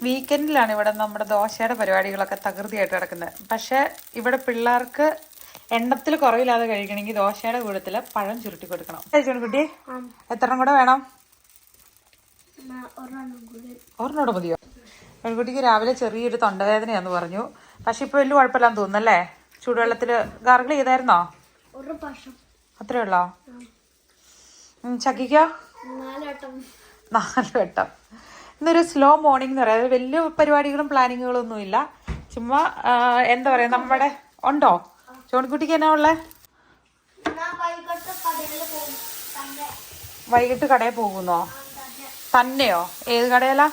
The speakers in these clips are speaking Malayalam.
വീക്കെൻഡിലാണ് ഇവിടെ നമ്മുടെ ദോശയുടെ പരിപാടികളൊക്കെ തകൃതിയായിട്ട് നടക്കുന്നത്. പക്ഷെ ഇവിടെ പിള്ളേർക്ക് എണ്ണത്തിൽ കുറവില്ലാതെ കഴിക്കണമെങ്കിൽ ദോശയുടെ കൂടത്തിൽ പഴം ചുരുട്ടി കൊടുക്കണം. കുട്ടി എത്ര കൂടെ വേണം? ഒരെണ്ണോടെ മതിയോ? പെൺകുട്ടിക്ക് രാവിലെ ചെറിയൊരു തൊണ്ടവേദനയാന്ന് പറഞ്ഞു. പക്ഷെ ഇപ്പൊ വലിയ കുഴപ്പമില്ലാന്ന് തോന്നുന്നല്ലേ? ചൂടുവെള്ളത്തിൽ ഗാർഗിൾ ചെയ്തായിരുന്നോ? അത്രേ ഉള്ളോ? ചക്കിക്കോ? 4 വട്ടം. ഇന്നൊരു സ്ലോ മോർണിംഗ് എന്ന് പറയാം. വലിയ പരിപാടികളും പ്ലാനിങ്ങുകളും ഒന്നും ഇല്ല. ചുമ്മാ എന്താ പറയാ, നമ്മുടെ ഉണ്ടോ ചോണിക്കുട്ടിക്ക് എന്നാ ഉള്ളേ? വൈകിട്ട് കടയിൽ പോകുന്നോ? തന്നെയോ? ഏത് കടയിലാ?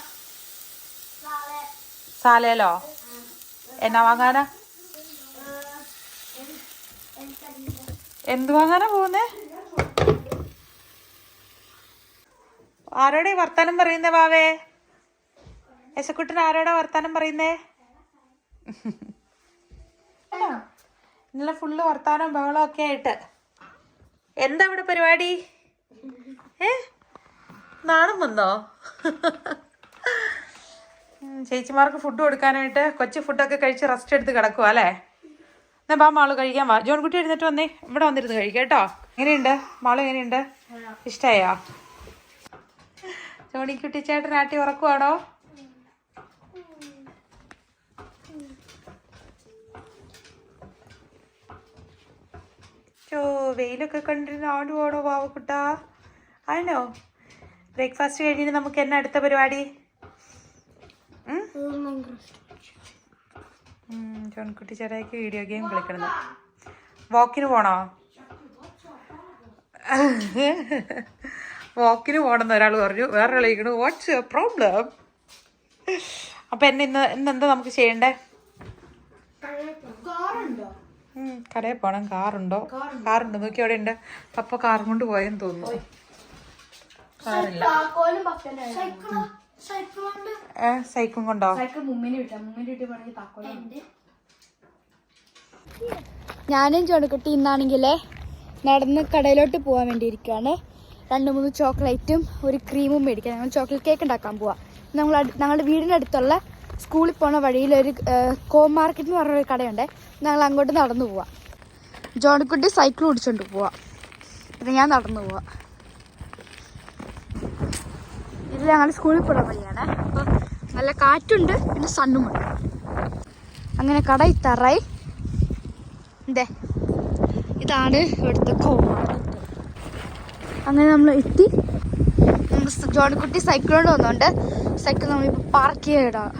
സാലയിലോ? എന്നാ വാങ്ങാനാ? എന്ത് വാങ്ങാനാ പോകുന്നേ? ആരോടെ വർത്താനം പറയുന്നേ വാവേ? യശക്കുട്ടൻ ആരോടെ വർത്താനം പറയുന്നേ? ഇന്നലെ ഫുള്ള് വർത്താനം ബഹളം ഒക്കെ ആയിട്ട്. എന്താ ഇവിടെ പരിപാടി? നാണം വന്നോ? ചേച്ചിമാർക്ക് ഫുഡ് കൊടുക്കാനായിട്ട് കൊച്ചു ഫുഡൊക്കെ കഴിച്ച് റെസ്റ്റ് എടുത്ത് കിടക്കുക അല്ലേ? എന്നാ ബാ മാള് കഴിക്കാൻ വാ. ജോൺകുട്ടി എഴുന്നേറ്റ് വന്നേ, ഇവിടെ വന്നിരുന്ന് കഴിക്കാം കേട്ടോ. എങ്ങനെയുണ്ട് മാള്? എങ്ങനെയുണ്ട്? ഇഷ്ടായോ? ജോണിക്കുട്ടി ചേട്ടൻ ആട്ടി ഉറക്കുവാണോ? വെയിലൊക്കെ കണ്ടിരുന്ന് ആടുവാണോ പാവക്കുട്ടാ? ആണോ? ബ്രേക്ക്ഫാസ്റ്റ് കഴിഞ്ഞിട്ട് നമുക്ക് എന്നാ അടുത്ത പരിപാടി? ജോൺകുട്ടി ചേട്ടായിക്ക് വീഡിയോ ഗെയിം കളിക്കണം. വാക്കിന് പോണോ? വാക്കിന് പോകണമെന്ന് ഒരാൾ പറഞ്ഞു, വേറൊരാൾ ചോദിക്കണു വാട്ട്സ് യുവർ പ്രോബ്ലം. അപ്പം ഇന്നെന്താ നമുക്ക് ചെയ്യണ്ടേ? കടയിൽ പോണം. കാറുണ്ടോ? കാറുണ്ടോ നോക്കി. അവിടെ ഉണ്ട്. പപ്പ കാറും കൊണ്ട് പോയെന്ന് തോന്നുന്നു. കാറില്ല. സൈക്കിളും കൊണ്ടോ? ഞാനും ചോണക്കുട്ടി ഇന്നാണെങ്കിലേ നടന്ന് കടയിലോട്ട് പോകാൻ വേണ്ടി ഇരിക്കുകയാണ്. 2-3 ചോക്ലേറ്റും ഒരു ക്രീമും മേടിക്കാം. ഞങ്ങൾ ചോക്ലേറ്റ് കേക്ക് ഉണ്ടാക്കാൻ പോവാം. ഞങ്ങളുടെ വീടിൻ്റെ അടുത്തുള്ള സ്കൂളിൽ പോണ വഴിയിൽ ഒരു മാർക്കറ്റ് എന്ന് പറഞ്ഞൊരു കടയുണ്ട്. ഞങ്ങൾ അങ്ങോട്ട് നടന്നു പോവാം. ജോണിക്കുട്ടി സൈക്കിൾ ഓടിച്ചോണ്ട് പോവാം. പിന്നെ ഞാൻ നടന്നു പോവാം. ഇത് ഞങ്ങൾ സ്കൂളിൽ പോണ വഴിയാണ്. അപ്പോൾ നല്ല കാറ്റുണ്ട്, പിന്നെ സണ്ണുമുണ്ട്. അങ്ങനെ കട ഇത്തറായി. ഇതാണ് ഇവിടുത്തെ മാർക്കറ്റ്. അങ്ങനെ നമ്മൾ എത്തി. ജോണിക്കുട്ടി സൈക്കിൾ കൊണ്ട് വന്നുകൊണ്ട് സൈക്കിൾ നമ്മളിപ്പോൾ പാർക്ക് ചെയ്തിടാം.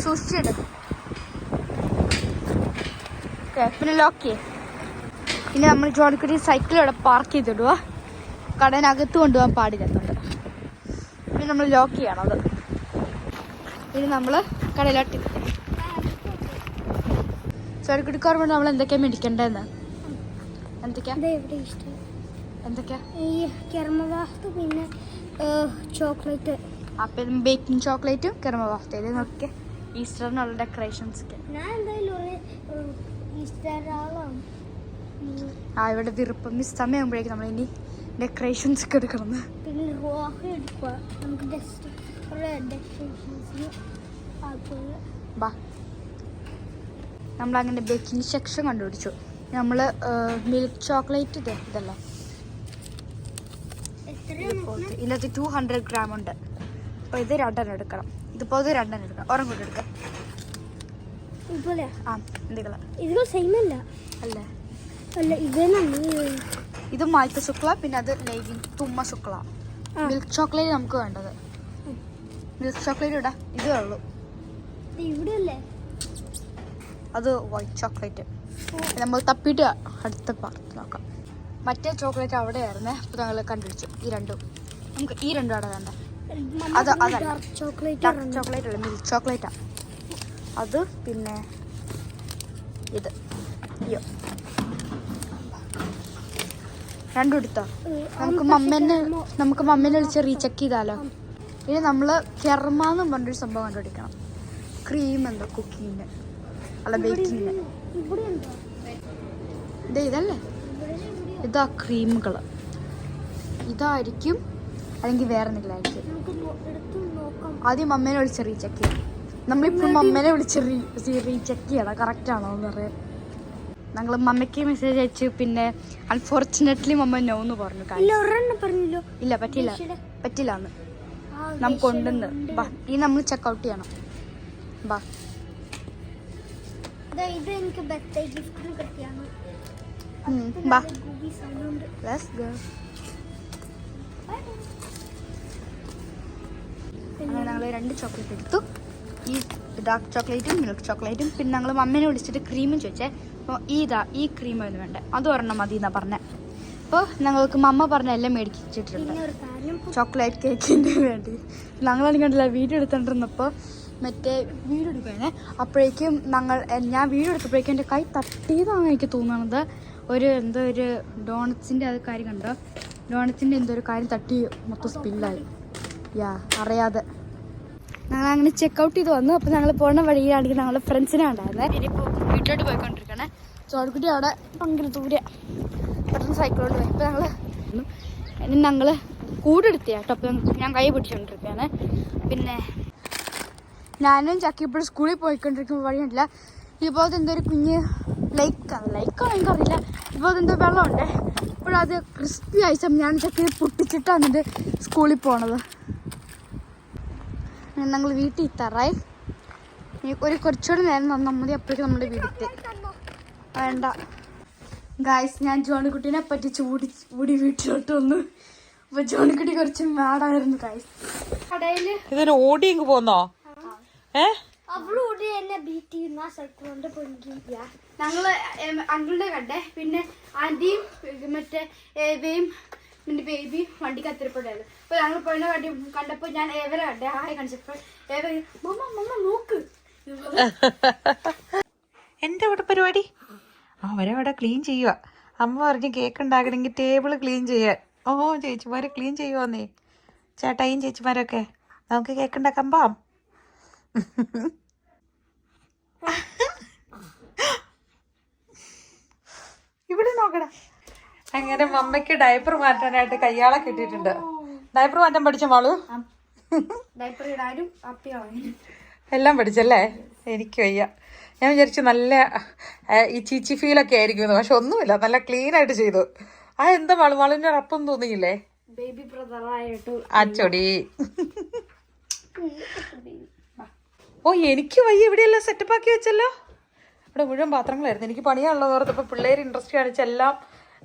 സൂക്ഷിച്ചിടും. പിന്നെ ലോക്ക് ചെയ്യും. പിന്നെ നമ്മൾ ജോണിക്കുട്ടി സൈക്കിൾ ഇവിടെ പാർക്ക് ചെയ്തിടുക. കടനകത്ത് കൊണ്ടുപോകാൻ പാടില്ലെന്നുണ്ട്. പിന്നെ നമ്മൾ ലോക്ക് ചെയ്യണം അത്. പിന്നെ നമ്മൾ കടയിലോട്ട് ചോടിക്കുട്ടിക്കാർ കൊണ്ട് നമ്മൾ എന്തൊക്കെയാണ് മേടിക്കേണ്ടതെന്ന്? എന്തൊക്കെയാ? പിന്നെ ചോക്ലേറ്റ്, അപ്പം ബേക്കിംഗ് ചോക്ലേറ്റും കെർമവാഫ്ത. ഇത് നോക്കിയ ഈസ്റ്ററിനുള്ള ഡെക്കറേഷൻസ് ഒക്കെ. ഇവിടെ വിറുപ്പം സമയമാകുമ്പോഴേക്കും നമ്മൾ ഇനി ഡെക്കറേഷൻസ് ഒക്കെ എടുക്കണം. നമ്മളങ്ങനെ ബേക്കിംഗ് സെക്ഷൻ കണ്ടുപിടിച്ചു. നമ്മൾ മിൽക്ക് ചോക്ലേറ്റ് ഇതല്ലേ, ഇതിനകത്ത് 200 ഗ്രാം ഉണ്ട്. അപ്പോൾ ഇത് 2 എടുക്കണം. ഇതിപ്പോൾ ഇത് 2 എടുക്കണം. ഒരെണ്ണം കൂടെ എടുക്കാം. ഇത് മായ്ത്ത ശുക്ല, പിന്നെ അത് തുമ്മ ശുക്ല. മിൽക്ക് ചോക്ലേറ്റ് നമുക്ക് വേണ്ടത്. മിൽക്ക് ചോക്ലേറ്റ് ഇടാം. ഇതേ ഉള്ളൂ. അത് വൈറ്റ് ചോക്ലേറ്റ്. നമ്മൾ തപ്പിയിട്ട് അടുത്ത പാർട്ട് നോക്കാം. മറ്റേ ചോക്ലേറ്റ് അവിടെയായിരുന്നേ. അപ്പോൾ ഞങ്ങൾ കണ്ടുപിടിച്ചു ഈ രണ്ടും. നമുക്ക് ഈ രണ്ടും അവിടെ വേണ്ട. അത് ഡാർക്ക് ചോക്ലേറ്റ് അല്ല, മിൽക്ക് ചോക്ലേറ്റാണ് അത്. പിന്നെ ഇത് അയ്യോ രണ്ടും എടുത്തോ. നമുക്ക് മമ്മേനെ വിളിച്ച് റീചെക്ക് ചെയ്താലോ. ഇനി നമ്മൾ കെർമാന്നും പറഞ്ഞൊരു സംഭവം കണ്ടുപിടിക്കണം. ക്രീം എന്തോ കുക്കിങ്ങിന് അല്ല ബേക്കിങ്ങിന്. ഇതല്ലേ ഇതാ ക്രീമുകൾ. ഇതായിരിക്കും അല്ലെങ്കിൽ വേറെ എന്തെങ്കിലും ആയിരിക്കും. ആദ്യം മമ്മേനെ വിളിച്ച് റീചെക്ക് ചെയ്യാം. നമ്മളിപ്പോൾ മമ്മേനെ വിളിച്ച് റീചെക്ക് ചെയ്യണം കറക്റ്റാണോ എന്ന് പറയാൻ. ഞങ്ങൾ മമ്മയ്ക്ക് മെസ്സേജ് അയച്ചു. പിന്നെ അൺഫോർച്ചുനേറ്റ്ലി മമ്മ നോ എന്ന് പറഞ്ഞു. പറഞ്ഞല്ലോ ഇല്ല പറ്റില്ല എന്ന് നമുക്ക് ഉണ്ടെന്ന്. ബാ ഈ നമ്മൾ ചെക്കൗട്ട് ചെയ്യണം. ബാ ഇത് എനിക്ക് ബർത്ത്ഡേ ഗിഫ്റ്റിന് കിട്ടിയാണ്. ബാ ഗൂഗി സൗണ്ട് ഉണ്ട്. Let's go. അങ്ങനെ ഞങ്ങൾ 2 ചോക്ലേറ്റ് എടുത്തു. ഈ ഡാർക്ക് ചോക്ലേറ്റും മിൽക്ക് ചോക്ലേറ്റും. പിന്നെ ഞങ്ങൾ മമ്മേനെ വിളിച്ചിട്ട് ക്രീമും ചോദിച്ചേ. അപ്പോൾ ഈ ക്രീമാണ് വേണ്ടേ, അത് ഒരെണ്ണം മതി എന്നാണ് പറഞ്ഞത്. അപ്പോൾ ഞങ്ങൾക്ക് മമ്മ പറഞ്ഞ എല്ലാം മേടിച്ചിട്ടുണ്ട്. ചോക്ലേറ്റ് കേക്കിൻ്റെ വേണ്ടി ഞങ്ങളാണെങ്കിൽ കണ്ടില്ല വീഡിയോ എടുത്തോണ്ടിരുന്നപ്പോൾ മറ്റേ വീഡിയോ എടുക്കുകയാണ്. അപ്പോഴേക്കും ഞാൻ വീഡിയോ എടുത്തപ്പോഴേക്കും എൻ്റെ കൈ തട്ടിയതാണ് എനിക്ക് തോന്നുന്നത്. എന്തോ ഒരു ഡോണറ്റ്സിൻ്റെ അത് കാര്യം കണ്ടോ, ഡോണറ്റ്സിൻ്റെ എന്തോ ഒരു കാര്യം തട്ടി മൊത്തം സ്പില്ലായി. അറിയാതെ ഞങ്ങൾ അങ്ങനെ ചെക്കൗട്ട് ചെയ്ത് വന്നു. അപ്പോൾ ഞങ്ങൾ പോകുന്ന വഴിയിലാണെങ്കിൽ ഞങ്ങളുടെ ഫ്രണ്ട്സിനെ ഉണ്ടായിരുന്നത്. ഇനിയിപ്പോൾ വീട്ടിലോട്ട് പോയിക്കൊണ്ടിരിക്കുകയാണ്. ചോരക്കുട്ടി അവിടെ ഭയങ്കര ദൂരെ പെട്ടെന്ന് സൈക്കിളോട്ട് പോയി. ഇപ്പോൾ ഞങ്ങൾ കൂടെടുത്ത കേട്ടോ. അപ്പം ഞാൻ കൈ പിടിച്ചുകൊണ്ടിരിക്കുകയാണ്. പിന്നെ ഞാനും ചക്കി ഇപ്പോൾ സ്കൂളിൽ പോയിക്കൊണ്ടിരിക്കുമ്പോൾ വഴിയുണ്ടില്ല. ഇപ്പോഴത്തെ എന്തോ ഒരു കുഞ്ഞ് ലൈക്കാണോ എനിക്കറിയില്ല. ഇപ്പോഴത്തെ എന്തോ വെള്ളമുണ്ട്. ഇപ്പോഴത് ക്രിസ്പി ആയ സമയം ഞാൻ ചക്കി പൊട്ടിച്ചിട്ടാണ് എൻ്റെ സ്കൂളിൽ പോണത്. ഞങ്ങൾ വീട്ടിൽ എത്താറായി. കുറച്ചുകൂടി നേരം നന്നാ മതി. അപ്പോഴേക്കും നമ്മുടെ വീട്ടിൽ വേണ്ട. ഗായ്സ്, ഞാൻ ജോണിക്കുട്ടീനെ പറ്റി ചൂടി വീട്ടിലോട്ട് വന്നു. അപ്പോൾ ജോണിക്കുട്ടി കുറച്ച് മാടായിരുന്നു ഗായ്സ്. കടയിൽ ഇതിന് ഓടി ഇങ്ങ് പോന്നോ? അവളോട് എന്നെ ബീറ്റ് ചെയ്യുന്ന സൈക്കിൾ കൊണ്ട് ഞങ്ങള് അങ്കിളുടെ കണ്ടേ. പിന്നെ ആന്റിയും മറ്റേ ഏവയും പിന്നെ ബേബി വണ്ടി കത്തിരിപ്പുണ്ടായിരുന്നു. അപ്പോൾ ഞങ്ങൾ പോയിനെ വണ്ടി കണ്ടപ്പോൾ ഞാൻ ഏവരെ കണ്ടേ. ഹായ് കാണിച്ചപ്പോൾ ഏവ മമ്മ നോക്ക്. എൻ്റെ അവിടെ പരിപാടി അവരവിടെ ക്ലീൻ ചെയ്യുക. അമ്മ പറഞ്ഞ് കേക്ക് ഉണ്ടാക്കണമെങ്കിൽ ടേബിൾ ക്ലീൻ ചെയ്യാൻ. ചേച്ചിമാർ ക്ലീൻ ചെയ്യുവാന്നേ. ചേട്ടായും ചേച്ചിമാരൊക്കെ നമുക്ക് കേക്ക് ഉണ്ടാക്കാൻ പോവാം. ഇവിടെ നോക്കടാ. അങ്ങനെ മമ്മയ്ക്ക് ഡയപ്പർ മാറ്റാനായിട്ട് കയ്യാളെ കിട്ടിയിട്ടുണ്ട്. ഡയപ്പർ മാറ്റാൻ പഠിച്ച മാളു? ഡയപ്പർ ഇടാനും എല്ലാം പഠിച്ചല്ലേ? എനിക്ക് വയ്യ. ഞാൻ വിചാരിച്ചു നല്ല ഈ ചീച്ചി ഫീലൊക്കെ ആയിരിക്കും, പക്ഷെ ഒന്നുമില്ല, നല്ല ക്ലീൻ ആയിട്ട് ചെയ്തു. എന്താ മാളുവിന്റെ റപ്പം തോന്നിയില്ലേ? ബേബി ബ്രദറായിട്ട് അച്ചോടി. എനിക്ക് വയ്യ. ഇവിടെയെല്ലാം സെറ്റപ്പ് ആക്കി വെച്ചല്ലോ. ഇവിടെ മുഴുവൻ പാത്രങ്ങളായിരുന്നു. എനിക്ക് പണിയാണല്ലോ ഓർത്തപ്പോൾ പിള്ളേർ ഇൻട്രസ്റ്റ് കാണിച്ച് എല്ലാം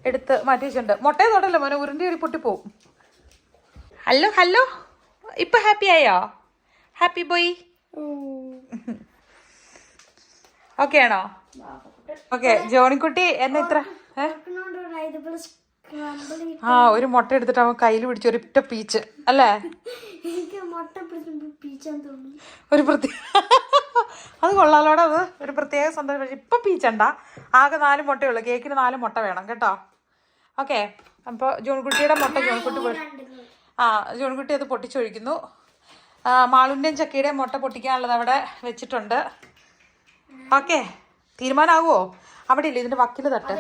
എടുത്ത് മാറ്റി വെച്ചിട്ടുണ്ട്. മുട്ടയെ തൊടല്ലോ മോനെ, ഉരുണ്ടി ഒരു പൊട്ടിപ്പോവും. ഹലോ ഇപ്പൊ ഹാപ്പി ആയോ? Happy boy. ഓക്കെ ആണോ? ഓക്കെ. ജോണിക്കുട്ടി എന്നെ ഇത്ര ഒരു മുട്ട എടുത്തിട്ട് അവൻ കയ്യിൽ പിടിച്ചു ഒരിറ്റ പീച്ച് അല്ലേ? ഒരു പ്രത്യേക അത് കൊള്ളാലോടെ. അത് ഒരു പ്രത്യേക സന്തോഷം. പക്ഷെ ഇപ്പം പീച്ചണ്ട. ആകെ 4 മുട്ടയുള്ളൂ. കേക്കിന് 4 മുട്ട വേണം കേട്ടോ. ഓക്കെ. അപ്പോൾ ജോൺകുട്ടിയുടെ മുട്ട ജോൺകുട്ടി അത് പൊട്ടിച്ചൊഴിക്കുന്നു. മാളുവിൻ്റെയും ചക്കയുടെയും മുട്ട പൊട്ടിക്കാനുള്ളത് അവിടെ വെച്ചിട്ടുണ്ട്. ഓക്കെ. തീരുമാനമാകുമോ? അവിടെ ഇല്ല, ഇതിൻ്റെ വക്കിൽ തട്ട്.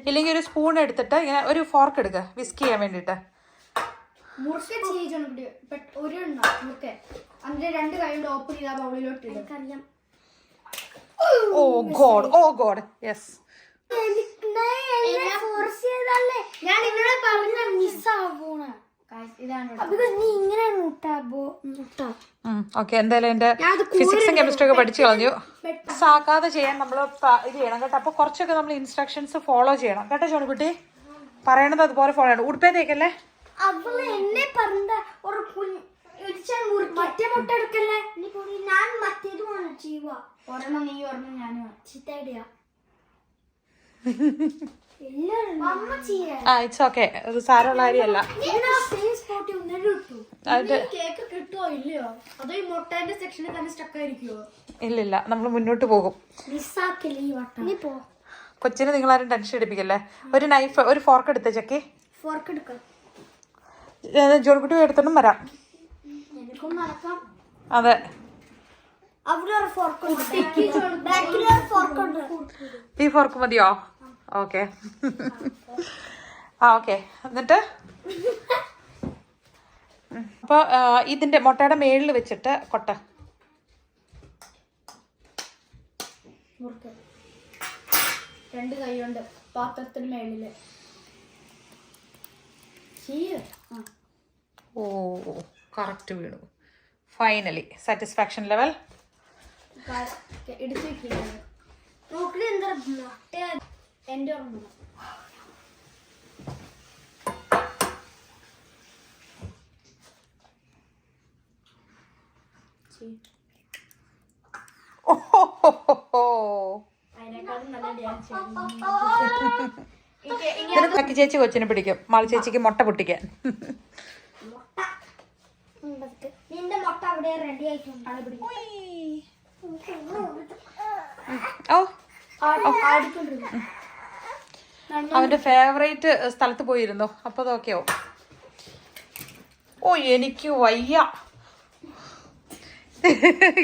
ഇല്ലെങ്കിൽ ഒരു സ്പൂൺ എടുത്തിട്ട് ഇങ്ങനെ ഒരു ഫോർക്ക് എടുക്കുക വിസ്ക് ചെയ്യാൻ വേണ്ടിയിട്ട്. ഓ ഗോഡ് യെസ്. ഓക്കെ. എന്തായാലും എന്റെ ഫിസിക്സും കെമിസ്ട്രി ഒക്കെ പഠിച്ചു കളഞ്ഞു. സാക്കാതെ ചെയ്യാൻ നമ്മൾ ഇത് ചെയ്യണം കേട്ടോ. അപ്പൊ കുറച്ചൊക്കെ നമ്മൾ ഇൻസ്ട്രക്ഷൻസ് ഫോളോ ചെയ്യണം കേട്ടോ. ചോണിക്കുട്ടി പറയണത് അതുപോലെ ഫോളോ ചെയ്യണം. ഉടുപ്പേ തേക്കല്ലേ? It's okay. അത് സാരമുള്ള കാര്യമല്ല. ഇല്ലില്ല, നമ്മൾ മുന്നോട്ട് പോകും. കൊച്ചിന് നിങ്ങളാരും ടെൻഷൻ എടുപ്പിക്കല്ലേ. ഒരു നൈഫ് ഒരു ഫോർക്ക് എടുത്തേ ചക്കി. ജോൺകുട്ടി എടുത്തോണ്ടും വരാം. അതെ. ഈ ഫോർക്ക് മതിയോ? ഓക്കെ. ആ ഓക്കെ. എന്നിട്ട് അപ്പോൾ ഇതിൻ്റെ മുട്ടയുടെ മേളിൽ വെച്ചിട്ട് കൊട്ട. രണ്ട് കൈ കൊണ്ട് പാത്രത്തിന് മേളില്. ഓ കറക്റ്റ് വീണു. Finally satisfaction level. എടുത്തു വെക്കുന്നത് നോക്കില് എന്താ മുട്ട എൻ്റെ ഓർമ്മ. അതിനേക്കാളും നല്ല ഡാൻസ് നിനക്ക് ചേച്ചി കൊച്ചിനെ പിടിക്കും. മാളു ചേച്ചിക്ക് മുട്ട പൊട്ടിക്കാൻ. നിന്റെ മുട്ട അവിടെ റെഡി ആയിട്ടുണ്ട്. ഓ അവന്റെ ഫേവറേറ്റ് സ്ഥലത്ത് പോയിരുന്നു. അപ്പൊ അതൊക്കെയോ. ഓ എനിക്ക് വയ്യ.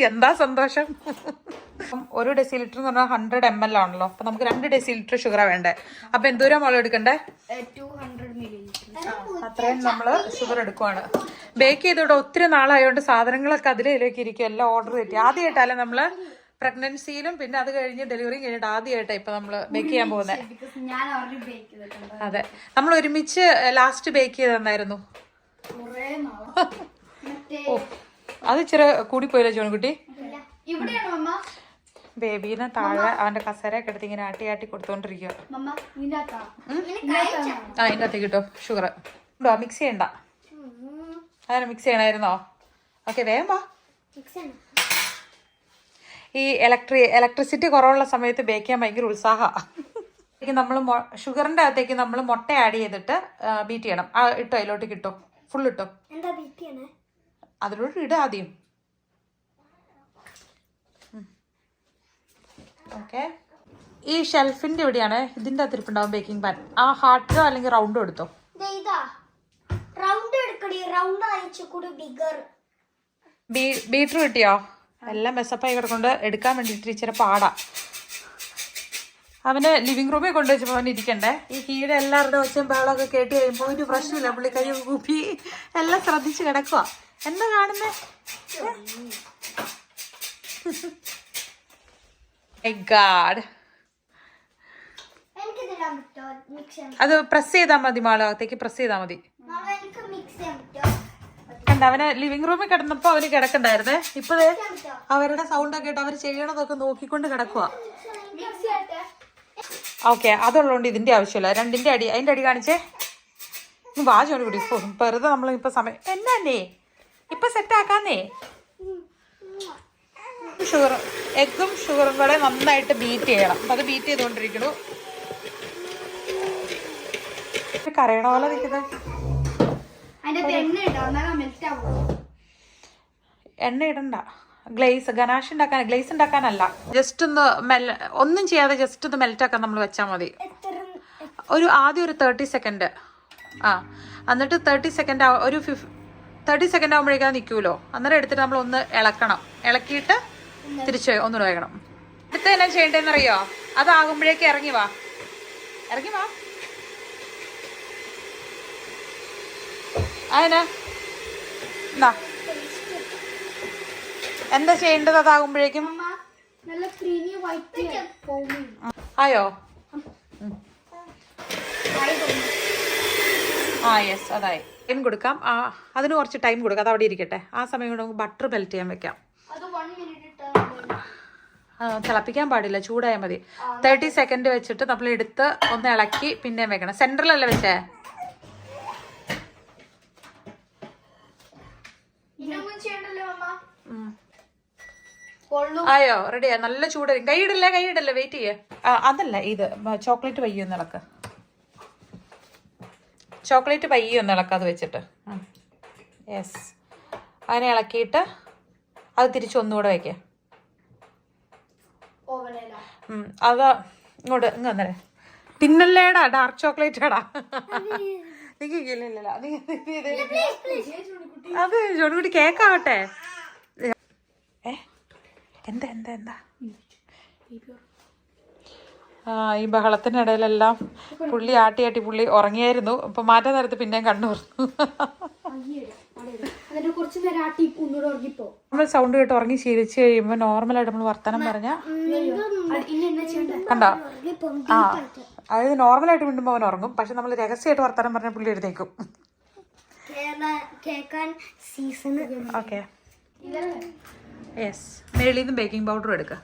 എന്താ സന്തോഷം. ഒരു ഡെസിലിറ്റർ എന്ന് പറഞ്ഞാൽ 100 ml ആണല്ലോ. അപ്പൊ നമുക്ക് 2 ഡെസിലിറ്റർ ഷുഗറാ വേണ്ടേ. അപ്പൊ എന്തോരം മുളക് എടുക്കണ്ടേ? 200 ml. അത്രയും നമ്മള് ഷുഗർ എടുക്കുവാണ്. ബേക്ക് ചെയ്തോടെ ഒത്തിരി നാളായതുകൊണ്ട് സാധനങ്ങളൊക്കെ അതിലേക്ക് ഇരിക്കും. എല്ലാം ഓർഡർ തെറ്റി. ആദ്യമായിട്ടല്ലേ നമ്മള് പ്രഗ്നൻസിയിലും പിന്നെ അത് കഴിഞ്ഞ് ഡെലിവറിയും കഴിഞ്ഞിട്ട് ആദ്യമായിട്ടാണ് ഇപ്പൊ നമ്മള് ബേക്ക് ചെയ്യാൻ പോകുന്നത്. അതെ, നമ്മൾ ഒരുമിച്ച് ലാസ്റ്റ് ബേക്ക് ചെയ്തെന്നായിരുന്നു. ഓ അത് ഇച്ചിരി കൂടിപ്പോയില്ലേ ജോൺകുട്ടി. ബേബീനെ താഴെ അവന്റെ കസേരയൊക്കെ എടുത്ത് ഇങ്ങനെ ആട്ടി ആട്ടി കൊടുത്തോണ്ടിരിക്കുക. ആ ഇതിന്റെ അകത്തേക്ക് കിട്ടോ ഷുഗർ. ഉണ്ടോ? മിക്സ് ചെയ്യണ്ട. അങ്ങനെ മിക്സ് ചെയ്യണമായിരുന്നോ? ഓക്കെ വേഗം വാ. ഈ ഇലക്ട്രിസിറ്റി കുറവുള്ള സമയത്ത് ബേക്ക് ചെയ്യാൻ ഭയങ്കര ഉത്സാഹമാണ്. നമ്മൾ ഷുഗറിന്റെ അകത്തേക്ക് നമ്മൾ മുട്ട ആഡ് ചെയ്തിട്ട് ബീറ്റ് ചെയ്യണം. ഇട്ടോ അതിലോട്ട് കിട്ടോ? ഫുൾ ഇട്ടോ. അതിലോട്ട് ഇടുക ആദ്യം. ഓക്കെ. ഈ ഷെൽഫിന്റെ ഇവിടെയാണ് ഇതിന്റെ അകത്തിരിപ്പുണ്ടാവും ബേക്കിംഗ് പാൻ. ആ ഹാർട്ടോ അല്ലെങ്കിൽ റൗണ്ടോ എടുത്തോ. ബീറ്റർ കിട്ടിയോ? എല്ലാം മെസ്സപ്പായി കിടക്കൊണ്ട് എടുക്കാൻ വേണ്ടിയിട്ട് ഇച്ചിരി പാടാ. അവന് ലിവിംഗ് റൂമിൽ കൊണ്ടുവച്ചപ്പോൾ അവന് ഇരിക്കണ്ടേ. ഈ കീഴെ എല്ലാവരുടെ ഒച്ചയും ബഹളമൊക്കെ കേട്ട് കഴിയുമ്പോൾ ഒരു പ്രശ്നമില്ല. പുള്ളി കൈ കൂപ്പി എല്ലാം ശ്രദ്ധിച്ച് കിടക്കുക. എന്താ കാണുന്നേ? ഗാഡ്. അത് പ്രസ് ചെയ്താൽ മതി. മാളകത്തേക്ക് പ്രസ് ചെയ്താൽ മതി. അവന് ലിവിംഗ് റൂമിൽ കിടന്നപ്പോ അവന് കിടക്കണ്ടായിരുന്നേ. ഇപ്പൊ അവരുടെ സൗണ്ട് ഒക്കെ ഇട്ട് അവർ ചെയ്യണതൊക്കെ നോക്കിക്കൊണ്ട് കിടക്കുക. ഓക്കെ, അതുള്ളതുകൊണ്ട് ഇതിന്റെ ആവശ്യമില്ല. രണ്ടിന്റെ അടി, അതിന്റെ അടി കാണിച്ചേ. വാ ജോലി കൂടി വെറുതെ നമ്മൾ ഇപ്പൊ സമയം എന്നാന്നേ ഇപ്പൊ സെറ്റ് ആക്കാന്നേ. എഗ്ഗും ഷുഗറും കൂടെ നന്നായിട്ട് ബീറ്റ് ചെയ്യണം. അപ്പൊ അത് ബീറ്റ് ചെയ്തുകൊണ്ടിരിക്കണു. കരയണ പോലെ നിൽക്കുന്നത്. എണ്ണ ഇടണ്ട. ഗനാഷ് ഉണ്ടാക്കാൻ, ഗ്ലേസ് ഉണ്ടാക്കാനല്ല. ജസ്റ്റ് ഒന്ന് ഒന്നും ചെയ്യാതെ ജസ്റ്റ് ഒന്ന് മെൽറ്റ് ആക്കാൻ നമ്മൾ വെച്ചാൽ മതി. ആദ്യം ഒരു 30 സെക്കൻഡ്. എന്നിട്ട് 30 സെക്കൻഡ് ഒരു 30 സെക്കൻഡ് ആകുമ്പോഴേക്കും നിൽക്കുമല്ലോ. അന്നേരം എടുത്തിട്ട് നമ്മൾ ഒന്ന് ഇളക്കണം. ഇളക്കിയിട്ട് തിരിച്ച് ഒന്നുകൂടെ വേഗണം. അടുത്ത എന്നാ ചെയ്യേണ്ടതെന്നറിയോ? അതാകുമ്പോഴേക്കും ഇറങ്ങി വാ. അതിനാ എന്താ ചെയ്യേണ്ടത്? അതാകുമ്പോഴേക്കും ആയോ? യെസ് അതായി. ടൈം കൊടുക്കാം. അതിന് കുറച്ച് ടൈം കൊടുക്കാം. അത് അവിടെ ഇരിക്കട്ടെ. ആ സമയം കൊണ്ട് നമുക്ക് ബട്ടർ മെൽറ്റ് ചെയ്യാൻ വെക്കാം. തിളപ്പിക്കാൻ പാടില്ല, ചൂടായാൽ മതി. 30 സെക്കൻഡ് വെച്ചിട്ട് നമ്മൾ എടുത്ത് ഒന്ന് ഇളക്കി പിന്നെ വെക്കണം. സെൻട്രലല്ലേ വെച്ചേ? ആയോ? റെഡിയാ? നല്ല ചൂടായിരിക്കും. കൈയിടല്ലേ വെയിറ്റ് ചെയ്യേ. അതല്ല ഇത് ചോക്ലേറ്റ് പയ്യൊന്ന് ഇളക്ക്. ചോക്ലേറ്റ് പയ്യൊന്ന് ഇളക്കാതെ വെച്ചിട്ട്. യെസ്, അതിനെ ഇളക്കിയിട്ട് അത് തിരിച്ചൊന്നുകൂടെ വയ്ക്കുക. അത് ഇങ്ങനെ പിന്നല്ലേടാ ഡാർക്ക് ചോക്ലേറ്റാടാ. അത് ജോൺകുട്ടി കേക്കാവട്ടെ. എന്താ ഈ ബഹളത്തിനിടയിലെല്ലാം പുള്ളി ആട്ടി പുള്ളി ഉറങ്ങിയായിരുന്നു. ഇപ്പൊ മാറ്റാൻ നേരത്ത് പിന്നെയും കണ്ണു തുറന്നു. നമ്മൾ സൗണ്ട് കേട്ട് ഉറങ്ങി ശീലിച്ചു കഴിയുമ്പോൾ നോർമലായിട്ട് നമ്മൾ വർത്തമാനം പറഞ്ഞാൽ കണ്ടോ അതായത് നോർമലായിട്ട് മിണ്ടുമ്പോൾ അവൻ ഉറങ്ങും. പക്ഷെ നമ്മൾ രഹസ്യമായിട്ട് വർത്തമാനം പറഞ്ഞാൽ പുള്ളി എഴുന്നേക്കും. Okay yes. മേളിൽ നിന്ന് ബേക്കിംഗ് പൗഡർ എടുക്കുക.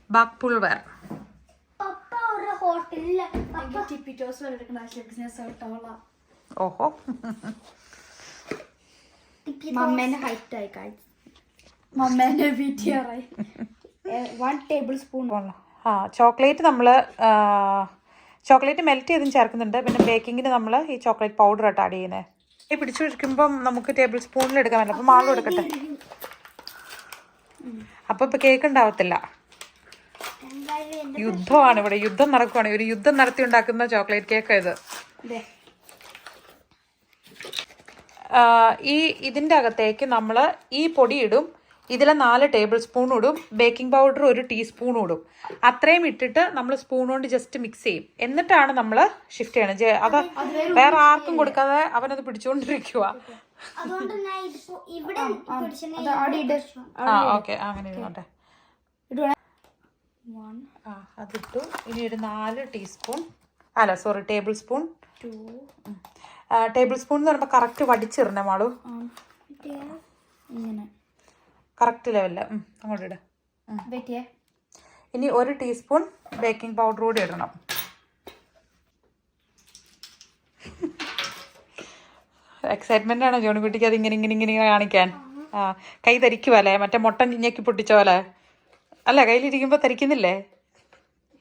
ബാക്ക് പുൾവെയർ. ഓഹോ മമ്മേന്റെ ഹൈറ്റ് ആയി മമ്മേന്റെ വീട്ടിയാറായി 1 ടേബിൾ സ്പൂൺ. ചോക്ലേറ്റ് നമ്മൾ ചോക്ലേറ്റ് മെൽറ്റ് ചെയ്തും ചേർക്കുന്നുണ്ട്. പിന്നെ ബേക്കിങ്ങിന് നമ്മൾ ഈ ചോക്ലേറ്റ് പൗഡർ ആയിട്ട് ആഡ് ചെയ്യുന്നത്. ഈ പിടിച്ചു വയ്ക്കുമ്പം നമുക്ക് ടേബിൾ സ്പൂണിൽ എടുക്കാൻ പറ്റില്ല. അപ്പം മാളും എടുക്കട്ടെ. അപ്പോൾ ഇപ്പോൾ കേക്ക് ഉണ്ടാവത്തില്ല. യുദ്ധമാണ് ഇവിടെ, യുദ്ധം നടക്കുവാണ്. ഒരു യുദ്ധം നടത്തി ഉണ്ടാക്കുന്ന ചോക്ലേറ്റ് കേക്ക് ഇത്. ഇതിൻ്റെ അകത്തേക്ക് നമ്മൾ ഈ പൊടി ഇടും. ഇതിൽ 4 ടേബിൾ സ്പൂൺ ഇടും. ബേക്കിംഗ് പൗഡർ 1 ടീസ്പൂൺ ഇടും. അത്രയും ഇട്ടിട്ട് നമ്മൾ സ്പൂൺ കൊണ്ട് ജസ്റ്റ് മിക്സ് ചെയ്യും. എന്നിട്ടാണ് നമ്മൾ ഷിഫ്റ്റ് ചെയ്യണം. അത് വേറെ ആർക്കും കൊടുക്കാതെ അവനത് പിടിച്ചുകൊണ്ടിരിക്കുക. ഓക്കെ അങ്ങനെ ഇരുന്നോട്ടെ. അതിട്ടു. ഇനി ഒരു 4 teaspoon table spoon. Table spoon എന്ന് പറയുമ്പോൾ കറക്റ്റ് വടിച്ചിടണേ മാളു. കറക്റ്റ് ലെവലില് അങ്ങോട്ട് ഇട. ഇനി 1 ടീസ്പൂൺ ബേക്കിംഗ് പൗഡർ കൂടി ഇടണം. എക്സൈറ്റ്മെന്റ് ആണോ ജോണിക്കുട്ടിക്ക് അത് ഇങ്ങനെ കാണിക്കാൻ? കൈ തരിക്കുവല്ലേ, മറ്റേ മുട്ടൻ ഞെക്കി പൊട്ടിച്ച പോലെ അല്ല? കയ്യിലിരിക്കുമ്പോൾ തരിക്കുന്നില്ലേ?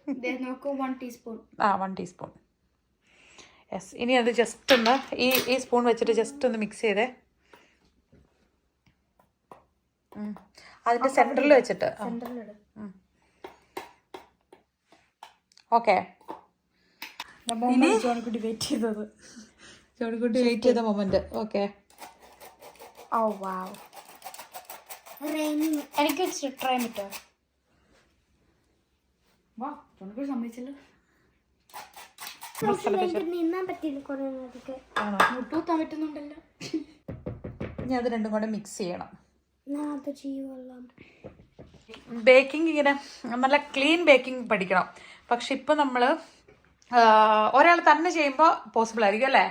1 ടീസ്പൂൺ. 1 ടീസ്പൂൺ. യെസ്. ഇനി അത് ജസ്റ്റ് ഒന്ന് ഈ സ്പൂൺ വെച്ചിട്ട് ജസ്റ്റ് ഒന്ന് മിക്സ് ചെയ്തേ. അതിന്റെ സെന്ററിൽ വെച്ചിട്ട്. ഓക്കെ. ജോണിക്കുട്ടി വെയിറ്റ് ചെയ്ത മൊമെന്റ്. ഓക്കെ. ഓ വാവ്. എനിക്ക് ട്രൈ പറ്റോ? വാ, ജോണിക്കുട്ടി സമ്മതിച്ചല്ലോ. ഇനി അത് രണ്ടും കൂടെ മിക്സ് ചെയ്യണം. ബേക്കിംഗ് ഇങ്ങനെ നല്ല ക്ലീൻ ബേക്കിംഗ് പഠിക്കണം. പക്ഷെ ഇപ്പൊ നമ്മള് ഒരാൾ തന്നെ ചെയ്യുമ്പോ പോസിബിൾ ആയിരിക്കും അല്ലേ?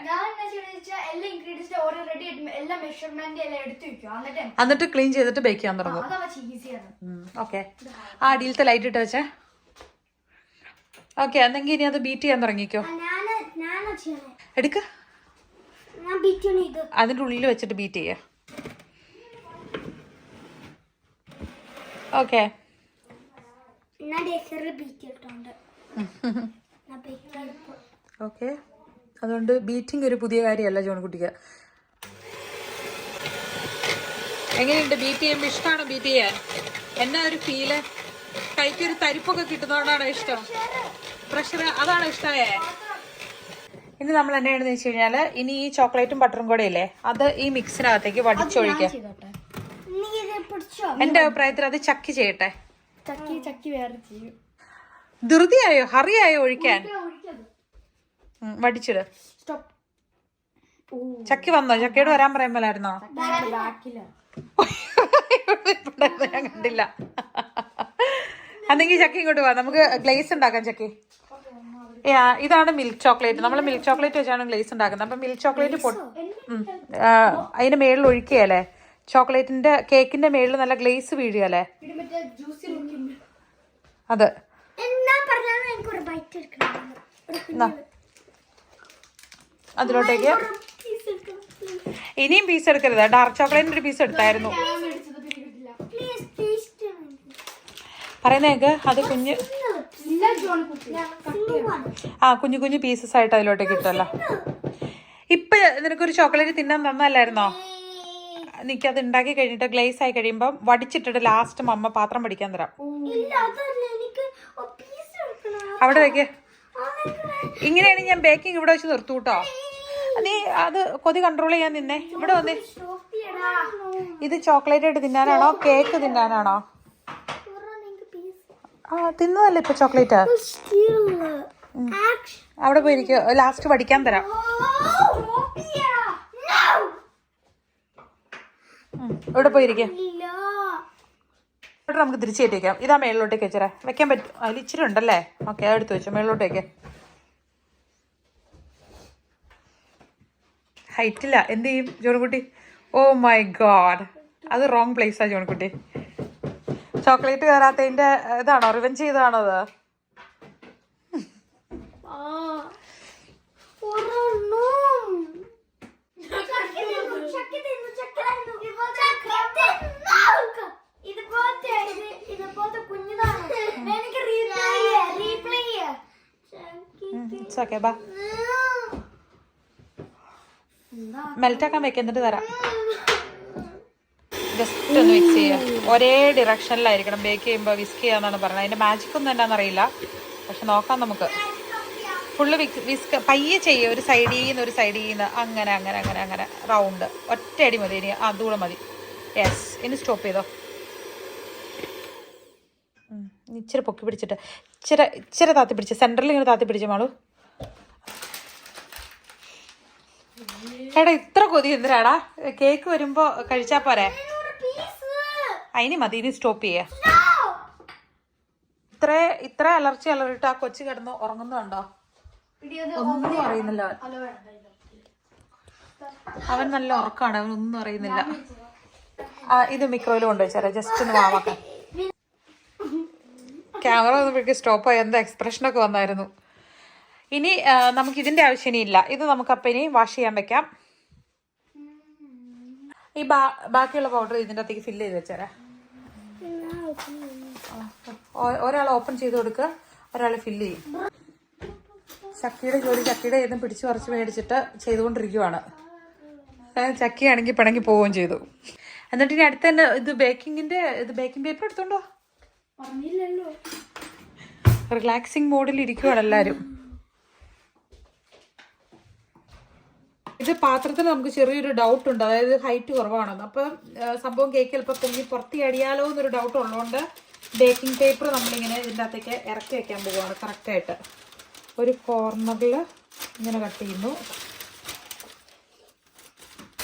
എന്നിട്ട് ക്ലീൻ ചെയ്തിട്ട് ബേക്ക് ചെയ്യാൻ തുടങ്ങും. ഓക്കെ. അടിയിലത്തെ ലൈറ്റ് ഇട്ട് വെച്ചേ. ഓക്കെ. എന്നെങ്കിൽ ഇനി അത് ബീറ്റ് ചെയ്യാൻ തുടങ്ങിക്കോ. എടുക്ക. അതിന്റെ ഉള്ളിൽ വെച്ചിട്ട് ബീറ്റ് ചെയ്യ. ഓക്കെ. ഓക്കെ. അതുകൊണ്ട് ബീറ്റിംഗ് ഒരു പുതിയ കാര്യമല്ല ജോൺകുട്ടിക്ക്. എങ്ങനെയുണ്ട് ബീറ്റ് ചെയ്യുമ്പോൾ? ഇഷ്ടമാണോ ബീറ്റ് ചെയ്യാൻ? എന്നാ ഒരു ഫീല്? കൈക്കൊരു തരിപ്പൊക്കെ കിട്ടുന്നതുകൊണ്ടാണോ ഇഷ്ടം? പ്രഷർ അതാണോ ഇഷ്ടമായേ? ഇനി നമ്മൾ എന്നാണെന്ന് വെച്ച് കഴിഞ്ഞാൽ ഇനി ഈ ചോക്ലേറ്റും ബട്ടറും കൂടെ ഇല്ലേ, അത് ഈ മിക്സിനകത്തേക്ക് വടിച്ചൊഴിക്കാം. എന്റെ അഭിപ്രായത്തിൽ അത് ചക്കി ചെയ്യട്ടെ. ധൃതിയായോ, ഹറിയായോ ഒഴിക്കാൻ? വടിച്ചിട്. ചക്കി വന്നോ? ചക്കയോട് വരാൻ പറയുമ്പോലായിരുന്നോ? ഞാൻ കണ്ടില്ല. അന്നെങ്കിൽ ചക്കി ഇങ്ങോട്ട് പോവാ, നമുക്ക് ഗ്ലേസ് ഉണ്ടാക്കാം. ചക്കി ഇതാണ് മിൽക്ക് ചോക്ലേറ്റ്. നമ്മൾ മിൽക്ക് ചോക്ലേറ്റ് വെച്ചാണ് ഗ്ലേസ് ഉണ്ടാക്കുന്നത്. അപ്പം മിൽക്ക് ചോക്ലേറ്റ് അതിന്റെ മേളിൽ ഒഴിക്കുകയല്ലേ, ചോക്ലേറ്റിന്റെ കേക്കിന്റെ മേളിൽ നല്ല ഗ്ലേസ് വീഴുകയല്ലേ, അത് അതിലോട്ടേക്ക്. ഇനിയും പീസ് എടുക്കരുത്. ഡാർക്ക് ചോക്ലേറ്റിന്റെ ഒരു പീസ് എടുത്തായിരുന്നു പറയുന്നേക്ക്. അത് കുഞ്ഞു കുഞ്ഞു പീസസ് ആയിട്ട് അതിലോട്ടേക്ക് ഇട്ടല്ലോ. ഇപ്പൊ നിനക്കൊരു ചോക്ലേറ്റ് തിന്നാൻ തന്നല്ലായിരുന്നോ? എനിക്കത് ഉണ്ടാക്കി കഴിഞ്ഞിട്ട് ഗ്ലേസ് ആയി കഴിയുമ്പം വടിച്ചിട്ടിട്ട് ലാസ്റ്റ് മമ്മ പാത്രം പഠിക്കാൻ തരാം. അവിടെ വെക്ക്. ഇങ്ങനെയാണ് ഞാൻ ബേക്കിംഗ് ഇവിടെ വെച്ച് നിർത്തൂ കേട്ടോ. നീ അത് കൊതി കൺട്രോൾ ചെയ്യാൻ നിന്നെ. ഇവിടെ വന്നേ. ഇത് ചോക്ലേറ്റ് ആയിട്ട് തിന്നാനാണോ കേക്ക് തിന്നാനാണോ? ആ തിന്നതല്ലേ ഇപ്പൊ ചോക്ലേറ്റ്. അവിടെ പോയിരിക്കോ, ലാസ്റ്റ് പഠിക്കാൻ തരാം. ഇവിടെ പോയിരിക്കേ. ഇവിടെ നമുക്ക് തിരിച്ചു കയറ്റി വെക്കാം. ഇതാ മേളിലോട്ടേക്ക് വെച്ചേ വെക്കാൻ പറ്റും. അതിൽ ഇച്ചിരി ഉണ്ടല്ലേ. ഓക്കെ, അതെടുത്ത് വെച്ചോ, മേളിലോട്ട് വെക്കേ. ഹൈറ്റില്ല. എന്ത് ചെയ്യും ജോൺകുട്ടി? ഓ മൈ ഗോഡ്, അത് റോങ് പ്ലേസാ ജോൺകുട്ടി. ചോക്ലേറ്റ് കയറാത്തതിന്റെ ഇതാണോ, റിവെഞ്ച് ചെയ്താണോ അത്? മെൽറ്റാക്കാൻ വെക്കുന്നിട്ട് തരാം. ജസ്റ്റ് ഒന്ന് മിക്സ് ചെയ്യാം. ഒരേ ഡിറക്ഷനിലായിരിക്കണം ബേക്ക് ചെയ്യുമ്പോൾ വിസ്ക് ചെയ്യാന്നാണ് പറഞ്ഞത്. അതിന്റെ മാജിക് ഒന്നും എന്താണെന്നറിയില്ല, പക്ഷെ നോക്കാം നമുക്ക്. ഫുള്ള് വിസ്ക് പയ്യെ ചെയ്യുക. ഒരു സൈഡിൽ നിന്ന് അങ്ങനെ അങ്ങനെ അങ്ങനെ അങ്ങനെ റൗണ്ട് ഒറ്റ അടി മതി. ഇനി അതുകൂടെ മതി. യെസ്, ഇനി സ്റ്റോപ്പ് ചെയ്തോ. ഇച്ചിരി പൊക്കി പിടിച്ചിട്ട് ഇച്ചിരി താത്തി പിടിച്ച് സെൻറ്ററിൽ ഇങ്ങനെ താത്തി പിടിച്ച മാളു. എടാ ഇത്ര കൊതി എന്തിനാടാ? കേക്ക് വരുമ്പോ കഴിച്ചാ പോരെ. അതിന് മതി, ഇനി സ്റ്റോപ്പ് ചെയ്യാ. ഇത്ര അലർട്ട് ആ കൊച്ചു കിടന്ന് ഉറങ്ങുന്നുണ്ടോ? ഒന്നും അറിയുന്നില്ല അവൻ നല്ല ഉറക്കാണ്, അവനൊന്നും അറിയുന്നില്ല. ഇത് മിക്രോയിൽ കൊണ്ടുവച്ചാ ജസ്റ്റ് ഒന്ന് വാവാക്കാൻ. ക്യാമറ വന്നപ്പോഴേക്ക് സ്റ്റോപ്പായി. എന്താ എക്സ്പ്രഷനൊക്കെ വന്നായിരുന്നു. ഇനി നമുക്ക് ഇതിന്റെ ആവശ്യം ഇല്ല. ഇത് നമുക്കപ്പം ഇനി വാഷ് ചെയ്യാൻ വെക്കാം. ഈ ബാക്കിയുള്ള പൗഡർ ഇതിൻ്റെ അകത്തേക്ക് ഫില്ല് ചെയ്ത് വെച്ചേരാ. ഒരാൾ ഓപ്പൺ ചെയ്ത് കൊടുക്കുക, ഒരാൾ ഫില്ല് ചെയ്യും. ചക്കിയുടെ ജോലി ചക്കിയുടെ ഏതും പിടിച്ചു പറിച്ച് മേടിച്ചിട്ട് ചെയ്തുകൊണ്ടിരിക്കുവാണ്. ചക്കിയാണെങ്കിൽ പിണങ്ങി പോവുകയും ചെയ്തു. എന്നിട്ട് ഇനി അടുത്ത് തന്നെ ബേക്കിംഗ് പേപ്പർ എടുത്തോണ്ടോ. റിലാക്സിങ് മോഡിൽ ഇരിക്കുവാണ് എല്ലാവരും. ഇത് പാത്രത്തിൽ നമുക്ക് ചെറിയൊരു ഡൗട്ട് ഉണ്ട്, അതായത് ഹൈറ്റ് കുറവാണെന്ന്. അപ്പം സംഭവം കേക്ക് ചിലപ്പോൾ പൊങ്ങി പുറത്തി അടിയാലോ എന്നൊരു ഡൗട്ട് ഉള്ളതുകൊണ്ട് ബേക്കിംഗ് പേപ്പർ നമ്മളിങ്ങനെ ഇതിൻ്റെ അകത്തേക്ക് ഇറക്കി വെക്കാൻ പോവുകയാണ്. കറക്റ്റായിട്ട് ഒരു കോർണറിൽ ഇങ്ങനെ കട്ട് ചെയ്യുന്നു.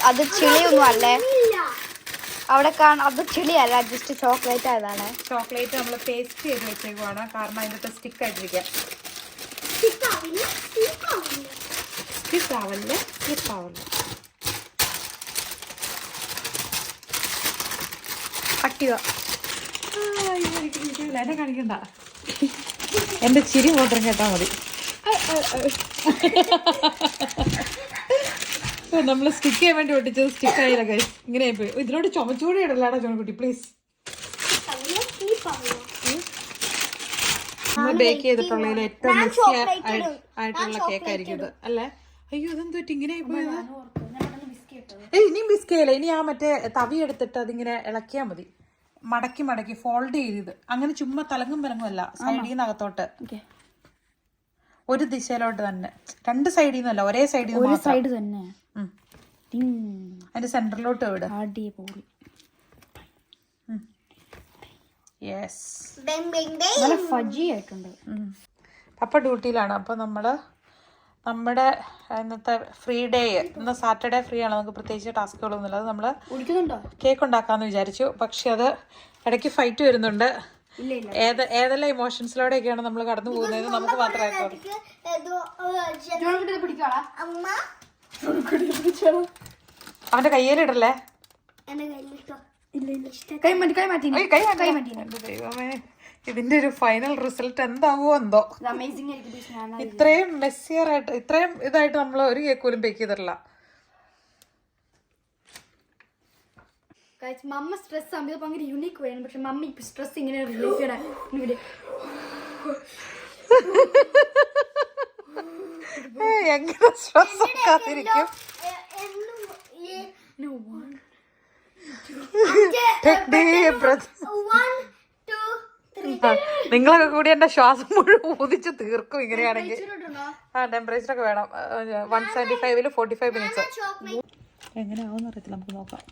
അത് ചെളിയൊന്നും അല്ലേ അവിടെ അത് ചെളിയല്ല, ജസ്റ്റ് ചോക്ലേറ്റ് ആയതാണ്. ചോക്ലേറ്റ് നമ്മൾ പേസ്റ്റ് ചെയ്ത് വെച്ചേക്കുവാണ്, കാരണം അതിൻ്റെ സ്റ്റിക്ക് ആയിട്ടിരിക്കാം. എന്നെ കാണിക്കണ്ട, എന്റെ ചിരി മാത്രം കേട്ടാ മതി. നമ്മള് സ്റ്റിക്ക് ചെയ്യാൻ വേണ്ടി ഒട്ടിച്ചത് സ്റ്റിക്ക് ആയില്ല ഗൈസ്. ഇങ്ങനെ പോയി. ഇതിനോട് ചുമച്ചുകൂടി ഇടലാടാ ചോണക്കുട്ടി പ്ലീസ്. നമ്മൾ ബേക്ക് ചെയ്തിട്ടുള്ളതിൽ ഏറ്റവും മെസ്സി ആയിട്ടുള്ള കേക്ക് ആയിരിക്കും ഇത് അല്ലേ? അയ്യോ ഇതെന്തോ ഇങ്ങനെ പോയത്. ഇനിയും ബിസ്ക് ചെയ്യല. ഇനി ആ മറ്റേ തവി എടുത്തിട്ട് അതിങ്ങനെ ഇളക്കിയാൽ മതി. മടക്കി ഫോൾഡ് ചെയ്ത് അങ്ങനെ ചുമ്മാ തലങ്ങും അല്ല, സൈഡിൽ നിന്ന് അകത്തോട്ട് ഒരു ദിശയിലോട്ട് തന്നെ. രണ്ട് സൈഡിൽ നിന്നല്ല, ഒരേ സൈഡിൽ നിന്ന് സൈഡ് തന്നെ. അതിന്റെ സെന്ററിലോട്ട് വിട്. നല്ല ഫജി ആയിട്ടുണ്ട്. പപ്പ ഡ്യൂട്ടിയിലാണ്. അപ്പൊ നമ്മുടെ ഇന്നത്തെ ഫ്രീ ഡേ, ഇന്ന് സാറ്റർഡേ ഫ്രീ ആണ്, നമുക്ക് പ്രത്യേകിച്ച് ടാസ്കുകളൊന്നുമില്ല. അത് നമ്മള് കേക്ക് ഉണ്ടാക്കാന്ന് വിചാരിച്ചു, പക്ഷെ അത് ഇടയ്ക്ക് ഫൈറ്റ് വരുന്നുണ്ട്. ഏതെല്ലാം ഇമോഷൻസിലൂടെയൊക്കെയാണ് നമ്മൾ കടന്നു പോകുന്നത് നമുക്ക് മാത്രമേ. അവന്റെ കയ്യിലിടല്ലേ. ദൈവമേ, ഇതിന്റെ ഒരു ഫൈനൽ റിസൾട്ട് എന്താവോ എന്തോ. ഇത്രയും മെസ്സിയറായിട്ട് ഇത്രയും ഇതായിട്ട് നമ്മൾ ഒരു കേക്ക് പോലും ബേക്ക് ചെയ്തിട്ടില്ല. മമ്മ സ്ട്രെസ് ആകുമ്പോൾ ഭയങ്കര യൂണിക് വേണം, പക്ഷെ മമ്മി സ്ട്രെസ് ഇങ്ങനെ റിലീഫ് ചെയ്യണം. എങ്ങനെ സ്ട്രെസ് ആക്കാതിരിക്കും. നിങ്ങളൊക്കെ കൂടി എന്റെ ശ്വാസം മുഴുവൻ ഊതിച്ച് തീർക്കും ഇങ്ങനെയാണെങ്കിൽ. ടെമ്പറേച്ചർ ഒക്കെ വേണം. 175 45 മിനിറ്റ്സ്. എങ്ങനെയാവും അറിയത്തില്ല, നമുക്ക് നോക്കാം.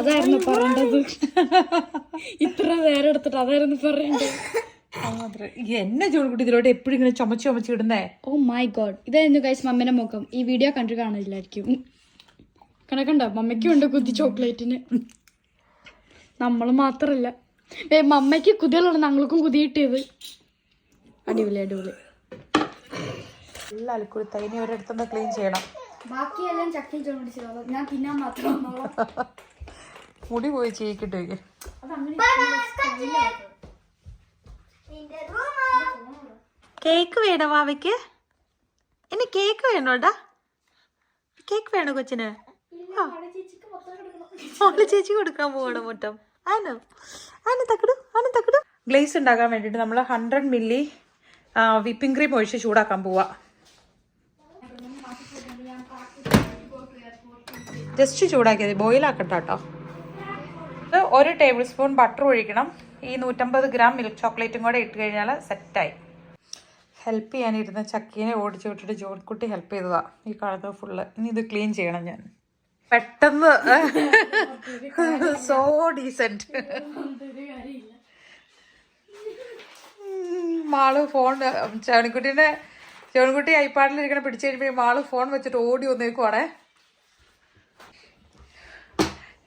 അതായിരുന്നു പറയേണ്ടത്. ഇത്ര നേരം എടുത്തിട്ട് അതായിരുന്നു പറയേണ്ടത്. എന്നെ ജോൺകുട്ടി ഇതിലോട്ട് എപ്പോഴും ഇങ്ങനെ ചുമച്ച് ഇടുന്നേ. ഓ മൈ ഗോഡ്, ഇതായിരുന്നു ഗൈസ് മമ്മേന്റെ മുഖം. ഈ വീഡിയോ കണ്ടു കാണില്ലായിരിക്കും. കണക്കണ്ടോ, മമ്മയ്ക്കും ഉണ്ട് കുതി ചോക്ലേറ്റിന്. നമ്മൾ മാത്രല്ല, മമ്മയ്ക്ക് കുതികളുണ്ട്, ഞങ്ങൾക്കും കുതി കിട്ടിയത്. അടിപൊളി അടിപൊളി. എല്ലാ അലിക്കുടി തൈനി ഒരിടത്തുനിന്ന് ക്ലീൻ ചെയ്യണം. ബാക്കിയെല്ലാം ചക്കി ചോദിച്ചോ, ഞാൻ തിന്നാൻ മാത്രം. മുടി പോയി ചെയ്യിക്കിട്ട് വയ്ക്കും. കേക്ക് വേണോ വാവയ്ക്ക്? ഇനി കേക്ക് വേണോടാ? കേക്ക് വേണോ കൊച്ചിന്? ചേച്ചി കൊടുക്കാൻ പോവാണോ മൊത്തം? ആനോ തക്കടു. ഗ്ലേസ് ഉണ്ടാക്കാൻ വേണ്ടിയിട്ട് നമ്മൾ 100 മില്ലി വിപ്പിംഗ് ക്രീം ഒഴിച്ച് ചൂടാക്കാൻ പോവാ. ജസ്റ്റ് ചൂടാക്കിയത്, ബോയിലാക്കണ്ട കേട്ടോ. 1 ടേബിൾ സ്പൂൺ ബട്ടർ ഒഴിക്കണം. ഈ 150 ഗ്രാം മിൽക്ക് ചോക്ലേറ്റും കൂടെ ഇട്ട് കഴിഞ്ഞാൽ സെറ്റായി. ഹെൽപ്പ് ചെയ്യാനിരുന്ന ചക്കീനെ ഓടിച്ചു വിട്ടിട്ട് ജോൺകുട്ടി ഹെൽപ്പ് ചെയ്തതാ ഈ കാണുന്നത് ഫുള്ള്. ഇനി ഇത് ക്ലീൻ ചെയ്യണം ഞാൻ പെട്ടെന്ന്. So decent. മാള് ഫോൺ ജോൺകുട്ടി ഐപാഡിലിരിക്കണ പിടിച്ചു കഴിയുമ്പോൾ മാള് ഫോൺ വെച്ചിട്ട് ഓടി വന്നേക്കുവാണേ.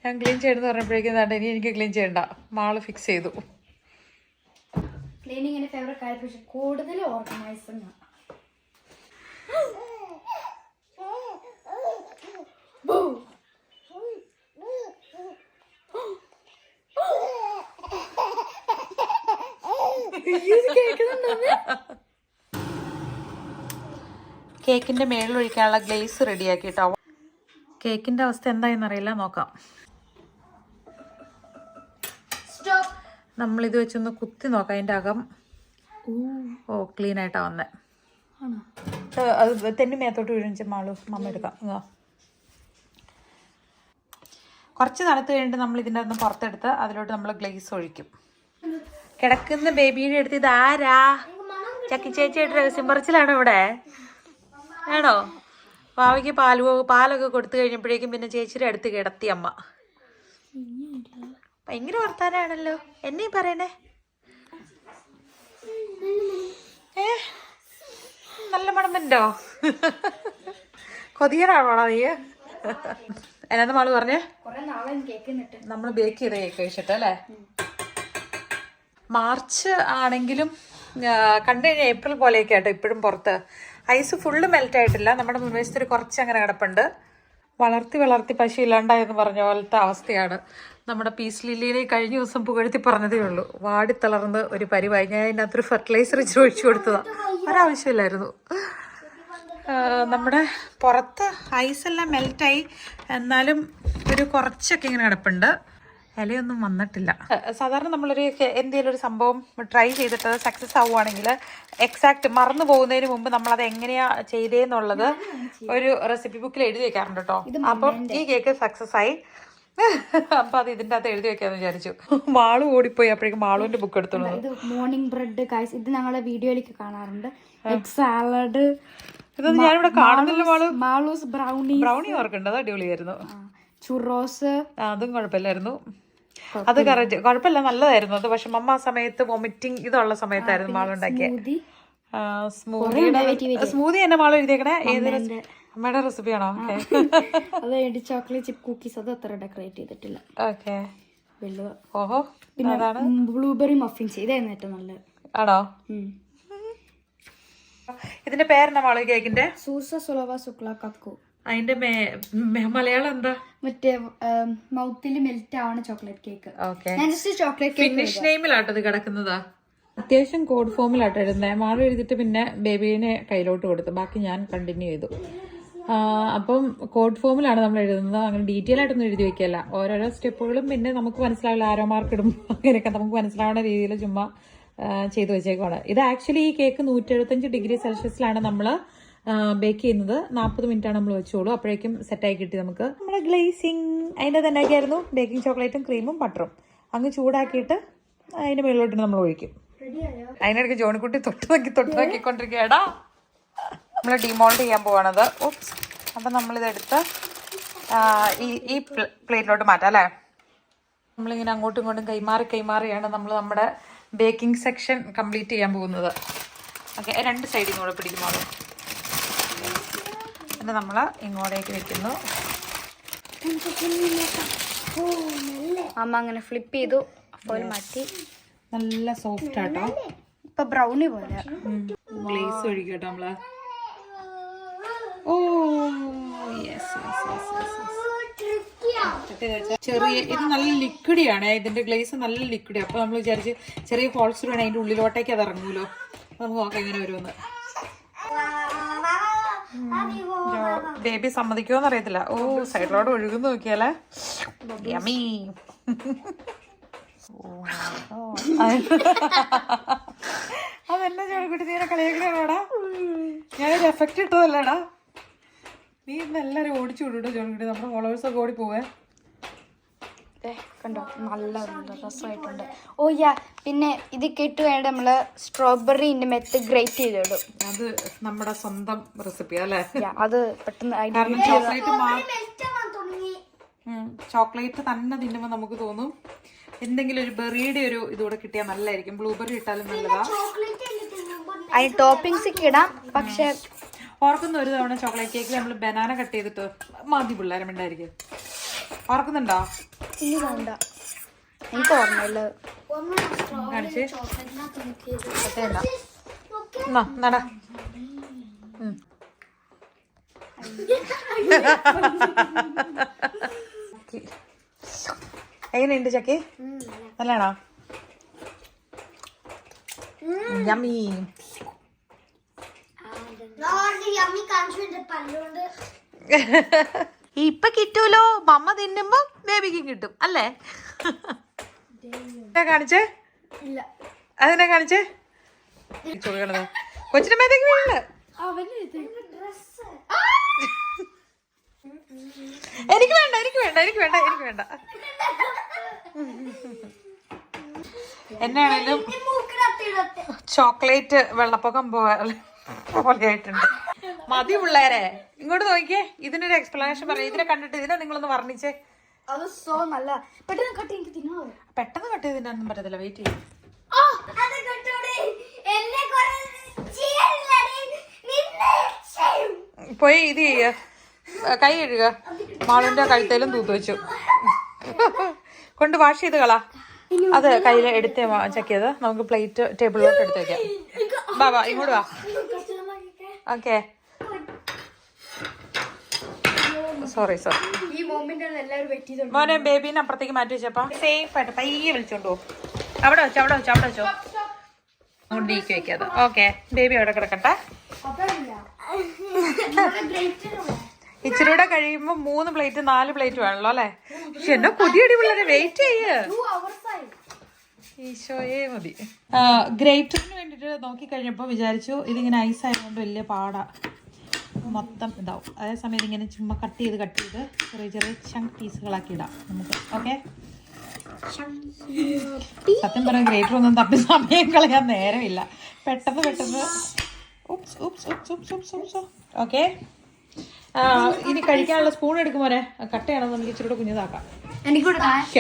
ഞാൻ ക്ലീൻ ചെയ്യണമെന്ന് പറഞ്ഞപ്പോഴേക്കും ഇനി എനിക്ക് ക്ലീൻ ചെയ്യണ്ട, മാള് ഫിക്സ് ചെയ്തു. ക്ലീനിങ്ങിന്റെ ഫേവറേറ്റ് കാര്യം, പക്ഷെ കൂടുതൽ ഓർഗനൈസിംഗ്. കേക്കിന്റെ മേളിൽ ഒഴിക്കാനുള്ള ഗ്ലേസ് റെഡിയാക്കി കേട്ടോ. കേക്കിന്റെ അവസ്ഥ എന്തായെന്നറിയില്ല, നോക്കാം. നമ്മളിത് വെച്ചൊന്ന് കുത്തി നോക്കാം അതിൻ്റെ അകം. ഓ ക്ലീൻ ആയിട്ടാ വന്നേ. അത് തെന്നി മേത്തോട്ട് വീഴിച്ച് മാളു മമ്മ എടുക്കാം. കുറച്ച് തണുത്ത് കഴിഞ്ഞിട്ട് നമ്മൾ ഇതിൻ്റെ ഒന്ന് പുറത്തെടുത്ത് അതിലോട്ട് നമ്മൾ ഗ്ലേസ് ഒഴിക്കും. കിടക്കുന്ന ബേബിയുടെ അടുത്ത് ഇത് ആരാ? ചക്കി ചേച്ചിയായിട്ട് രഹസ്യം പറിച്ചിലാണോ ഇവിടെ? ആണോ? ഭാവിക്ക് പാലൊക്കെ കൊടുത്തു കഴിഞ്ഞപ്പോഴേക്കും പിന്നെ ചേച്ചിയുടെ അടുത്ത് കിടത്തി അമ്മ. ഭയങ്കര വർത്താനാണല്ലോ, എന്നെയും പറയണേ. നല്ല മണം ഉണ്ടോ? കൊതിയനാണോ നീ? എന്നാ മാള് പറഞ്ഞേ? നമ്മൾ ബേക്ക് ചെയ്ത കേക്ക് കഴിച്ചിട്ട് അല്ലേ? മാർച്ച് ആണെങ്കിലും കണ്ടു കഴിഞ്ഞാൽ ഏപ്രിൽ പോലെയൊക്കെ ആട്ടോ ഇപ്പോഴും പുറത്ത്. ഐസ് ഫുള്ള് മെൽറ്റ് ആയിട്ടില്ല. നമ്മുടെ മുൻവശത്തൊരു കുറച്ച് അങ്ങനെ കിടപ്പുണ്ട്. വളർത്തി പശു ഇല്ലാണ്ടായെന്ന് പറഞ്ഞ പോലത്തെ അവസ്ഥയാണ്. നമ്മുടെ പീസ് ലില്ലിനെ കഴിഞ്ഞ ദിവസം പുകഴ്ത്തി പറഞ്ഞതേ ഉള്ളൂ. വാടിത്തളർന്ന് ഒരു പരിവായി. ഞാൻ അതിനകത്തൊരു ഫെർട്ടിലൈസർ ഇച്ചിരി ഒഴിച്ചു കൊടുത്തതാ, ഒരാവശ്യമില്ലായിരുന്നു. നമ്മുടെ പുറത്ത് ഐസെല്ലാം മെൽറ്റായി, എന്നാലും ഒരു കുറച്ചൊക്കെ ഇങ്ങനെ കിടപ്പുണ്ട്. ഇലയൊന്നും വന്നിട്ടില്ല. സാധാരണ നമ്മളൊരു എന്തെങ്കിലും ഒരു സംഭവം ട്രൈ ചെയ്തിട്ട് സക്സസ് ആവുകയാണെങ്കിൽ എക്സാക്ട് മറന്നു പോകുന്നതിന് മുമ്പ് നമ്മളത് എങ്ങനെയാ ചെയ്തേന്നുള്ളത് ഒരു റെസിപ്പി ബുക്കിൽ എഴുതി വെക്കാറുണ്ട് കേട്ടോ. അപ്പം ഈ കേക്ക് സക്സസ് ആയി. അപ്പൊ അത് ഇതിന്റെ അകത്ത് എഴുതി വെക്കാന്ന് വിചാരിച്ചു. മാളു ഓടിപ്പോയി, അപ്പോഴേക്കും മാളുവിന്റെ ബുക്ക് എടുത്തോളൂ. ഇത് മോർണിംഗ് ബ്രെഡ് ഗൈസ്, ഇത് ഞങ്ങളെ വീഡിയോയിലേക്ക് കാണാറുണ്ട്. എഗ് സാലഡ്, ഇതൊന്നും ഞാനിവിടെ കാണുന്നില്ല. മാളൂസ് ബ്രൗണി ഓർക്കുണ്ട്, അത് അടിപൊളിയായിരുന്നു. ചുറോസ്, അതും കുഴപ്പമില്ലായിരുന്നു. അത് കറക്റ്റ് കുഴപ്പമില്ല, നല്ലതായിരുന്നു അത്. പക്ഷെ മമ്മ ആ സമയത്ത് വോമിറ്റിംഗ് ഇതുള്ള സമയത്തായിരുന്നു മാളുണ്ടാക്കിയ സ്മൂതി. എന്നെ മാളു എഴുതിയേക്കണേ ഏത് അമ്മയുടെ റെസിപ്പിയാണോ? അത് ചോക്ലേറ്റ് ചിപ്പ് കുക്കീസ്, അത് അത്ര ഡെക്കറേറ്റ് ചെയ്തിട്ടില്ല. ഓക്കെ. ഓഹോ. പിന്നെ ബ്ലൂബെറി മഫിൻസ്, ഇതായിരുന്നു ഏറ്റവും നല്ലത്. ആണോ? ഇതിന്റെ പേരെന്നാ മാളു കേക്കിന്റെ? സൂസ സുലവ സുക്ല കക്കു. അതിന്റെ മലയാളം എന്താ? മറ്റേ മൗത്തിൽ മെൽറ്റ് ആവണ ചോക്ലേറ്റ് കേക്ക്. ചോക്ലേറ്റ് ഫിനിഷ് നെയിമിലാട്ടോ ഇത് കിടക്കുന്നതാ. അത്യാവശ്യം കോഡ് ഫോമിലാട്ടോ എഴുതുന്നത്. മാളു എഴുതിയിട്ട് പിന്നെ ബേബീനെ കയ്യിലോട്ട് കൊടുത്തു, ബാക്കി ഞാൻ കണ്ടിന്യൂ ചെയ്തു. അപ്പം കോഡ് ഫോമിലാണ് നമ്മൾ എഴുതുന്നത്. അങ്ങനെ ഡീറ്റെയിൽ ആയിട്ടൊന്നും എഴുതി വെക്കല്ല. ഓരോരോ സ്റ്റെപ്പുകളും പിന്നെ നമുക്ക് മനസ്സിലാവില്ല, ആരോ മാർക്ക് ഇടും, അങ്ങനെയൊക്കെ നമുക്ക് മനസ്സിലാവുന്ന രീതിയിൽ ചുമ്മാ ചെയ്തു വെച്ചേക്കുവാണ്. ഇത് ആക്ച്വലി ഈ കേക്ക് 175 ഡിഗ്രി സെൽഷ്യസിലാണ് നമ്മൾ ബേക്ക് ചെയ്യുന്നത്. 40 മിനിറ്റാണ് നമ്മൾ വെച്ചോളൂ. അപ്പോഴേക്കും സെറ്റായി കിട്ടി നമുക്ക് നമ്മുടെ ഗ്ലേസിങ്. അതിൻ്റെ തന്നെ ആക്കിയായിരുന്നു ബേക്കിംഗ് ചോക്ലേറ്റും ക്രീമും ബട്ടറും. അങ്ങ് ചൂടാക്കിയിട്ട് അതിൻ്റെ മുകളിലോട്ട് നമ്മൾ ഒഴിക്കും. അതിനിടയ്ക്ക് ജോണിക്കുട്ടി തൊട്ട് നോക്കിക്കൊണ്ടിരിക്കുകയാടാ. നമ്മൾ ഡിമോൾഡ് ചെയ്യാൻ പോവാണത്. ഓപ്സ്. അപ്പം നമ്മളിതെടുത്ത് ഈ പ്ലേറ്റിലോട്ട് മാറ്റാം അല്ലേ. നമ്മളിങ്ങനെ അങ്ങോട്ടും ഇങ്ങോട്ടും കൈമാറിയാണ് നമ്മൾ നമ്മുടെ ബേക്കിംഗ് സെക്ഷൻ കംപ്ലീറ്റ് ചെയ്യാൻ പോകുന്നത്. ഓക്കെ, രണ്ട് സൈഡിൽ കൂടെ പിടിക്കുമ്പോൾ പിന്നെ നമ്മൾ ഇങ്ങോട്ടേക്ക് വെക്കുന്നു. അമ്മ അങ്ങനെ ഫ്ലിപ്പ് ചെയ്തു, അപ്പോൾ മാറ്റി. നല്ല സോഫ്റ്റ് ആട്ടോ. ഇപ്പൊ ബ്രൗണി പോലെ ഗ്ലേസ് ഒഴിക്കട്ടോ നമ്മള്. Oh yes. ചെറിയ ഇത് നല്ല ലിക്വിഡിയാണ്, ഇതിന്റെ ഗ്ലേസ് നല്ല ലിക്വിഡ്. അപ്പൊ നമ്മൾ വിചാരിച്ച് ചെറിയ ഹോൾസ് വേണേ അതിന്റെ ഉള്ളിലോട്ടേക്ക് അത് ഇറങ്ങൂലോ. നമുക്ക് നോക്കാം എങ്ങനെ വരുമെന്ന്. ബേബി സമ്മതിക്കുമോന്ന് അറിയത്തില്ല. ഓ സൈഡിലോട്ട് ഒഴുകുന്നു നോക്കിയാലേ. യമീ. അതെന്നാ ചോദിക്കുട്ടി നീനെ കളിയാക്കണേടാ. ഞാനൊരു എഫക്റ്റ് ഇട്ടതല്ലേടാ. നീ ഇന്ന് എല്ലാവരും ഓടിച്ചു വിടൂട്ടോ ചോദിക്കുട്ടി. നമ്മുടെ ഫോളോവേഴ്സൊക്കെ ഓടി പോവേ. കണ്ടോ, നല്ല രസമായിട്ടുണ്ട്. ഓ യാ, പിന്നെ ഇത് കേട്ട് വേണ്ട നമ്മള് സ്ട്രോബെറിന്റെ മെത്ത് ഗ്രേറ്റ് ചെയ്തിടും. അത് നമ്മുടെ സ്വന്തം റെസിപ്പി അല്ലേ. അത് പെട്ടെന്ന് കാരണം ചോക്ലേറ്റ് തന്നെ തിന്നുമ്പോൾ നമുക്ക് തോന്നും എന്തെങ്കിലും ഒരു ബെറിയുടെ ഒരു ഇതുകൂടെ കിട്ടിയാൽ നല്ലതായിരിക്കും. ബ്ലൂബെറി ഇട്ടാലും നല്ലതാ. അതിന് ടോപ്പിങ്സ് ഒക്കെ ഇടാം. പക്ഷെ ഓർക്കുന്ന ഒരു തവണ ചോക്ലേറ്റ് കേക്കിൽ നമ്മൾ ബനാന കട്ട് ചെയ്തിട്ട് മതി പിള്ളേരും ഉണ്ടായിരിക്കും. ഓർക്കുന്നുണ്ടോ? എനിക്ക് ഓർമ്മയില്ല. കാണിച്ച് നട. എങ്ങനെയുണ്ട് ചക്കി? നല്ലതാണോ? യമ്മി. ഇപ്പൊ കിട്ടൂലോ, മമ്മ തിന്നുമ്പോ ബേബിക്കും കിട്ടും അല്ലേ. കാണിച്ചേ, അതിനെ കാണിച്ചേ. കൊച്ചിന്റെ മേത്തേക്ക് വീഴ്. എനിക്ക് വേണ്ട. എന്നാണേലും ചോക്ലേറ്റ് വെള്ളപ്പൊക്കം പോലെയായിട്ടുണ്ട്. മതി പിള്ളേരെ, ഇങ്ങോട്ട് നോക്കിയേ. ഇതിനൊരു എക്സ്പ്ലനേഷൻ പറയാം. ഇതിനെ കണ്ടിട്ട് ഇതിനെ നിങ്ങളൊന്ന് വർണ്ണിച്ചേ. പെട്ടെന്ന് കട്ട് ചെയ്ത് തിന്നാനൊന്നും പറ്റത്തില്ല. വെയിറ്റ് ചെയ്യും. പോയി ഇത് ചെയ്യ, കൈ കഴുകുക. മാളുവിന്റെ കഴുത്തേലും തൂത്ത് വെച്ചു. കൊണ്ട് വാഷ് ചെയ്ത് കളാ. അത് കയ്യിൽ എടുത്ത് ചെക്കിയത്. നമുക്ക് പ്ലേറ്റ് ടേബിളിലോട്ട് എടുത്ത് വെക്കാം. വാ ഇങ്ങോട്ട് വാ. Okay, sorry. മോനെ ബേബീനെ അപ്പുറത്തേക്ക് മാറ്റി വെച്ചപ്പോ സേഫ് ആയിട്ട് പയ്യെ വിളിച്ചോണ്ടോ. അവിടെ വെച്ചോ. അങ്ങോട്ട് നീക്കി വെക്കാതെ. ഓക്കെ, ബേബി അവിടെ കിടക്കട്ടെ. ഇച്ചിരൂടെ കഴിയുമ്പോ 3 പ്ലേറ്റ് 4 പ്ലേറ്റ് വേണല്ലോ അല്ലേ. പക്ഷെ എന്നെ പുതിയടി പിള്ളേരെ വെയിറ്റ് ചെയ്യ്. ഈശോയെ മതി. ഗ്രേറ്ററിന് വേണ്ടിട്ട് നോക്കി കഴിഞ്ഞപ്പോ വിചാരിച്ചു ഇതിങ്ങനെ ഐസ് ആയതുകൊണ്ട് വലിയ പാടാ, മൊത്തം ഇതാവും. അതേസമയം ഇതിങ്ങനെ ചുമ്മാ കട്ട് ചെയ്ത് ചെറിയ ചങ്ക് പീസുകളാക്കി ഇടാം നമുക്ക്. ഓക്കെ, സത്യം പറയാൻ ഗ്രേറ്റർ ഒന്നും തപ്പി സമയം കളയാൻ നേരമില്ല. പെട്ടെന്ന് ഓക്കെ. ഇനി കഴിക്കാനുള്ള സ്പൂൺ എടുക്കുമോനെ. കട്ടയാണോ നമുക്ക് ഇച്ചിരി കുഞ്ഞതാക്കാം.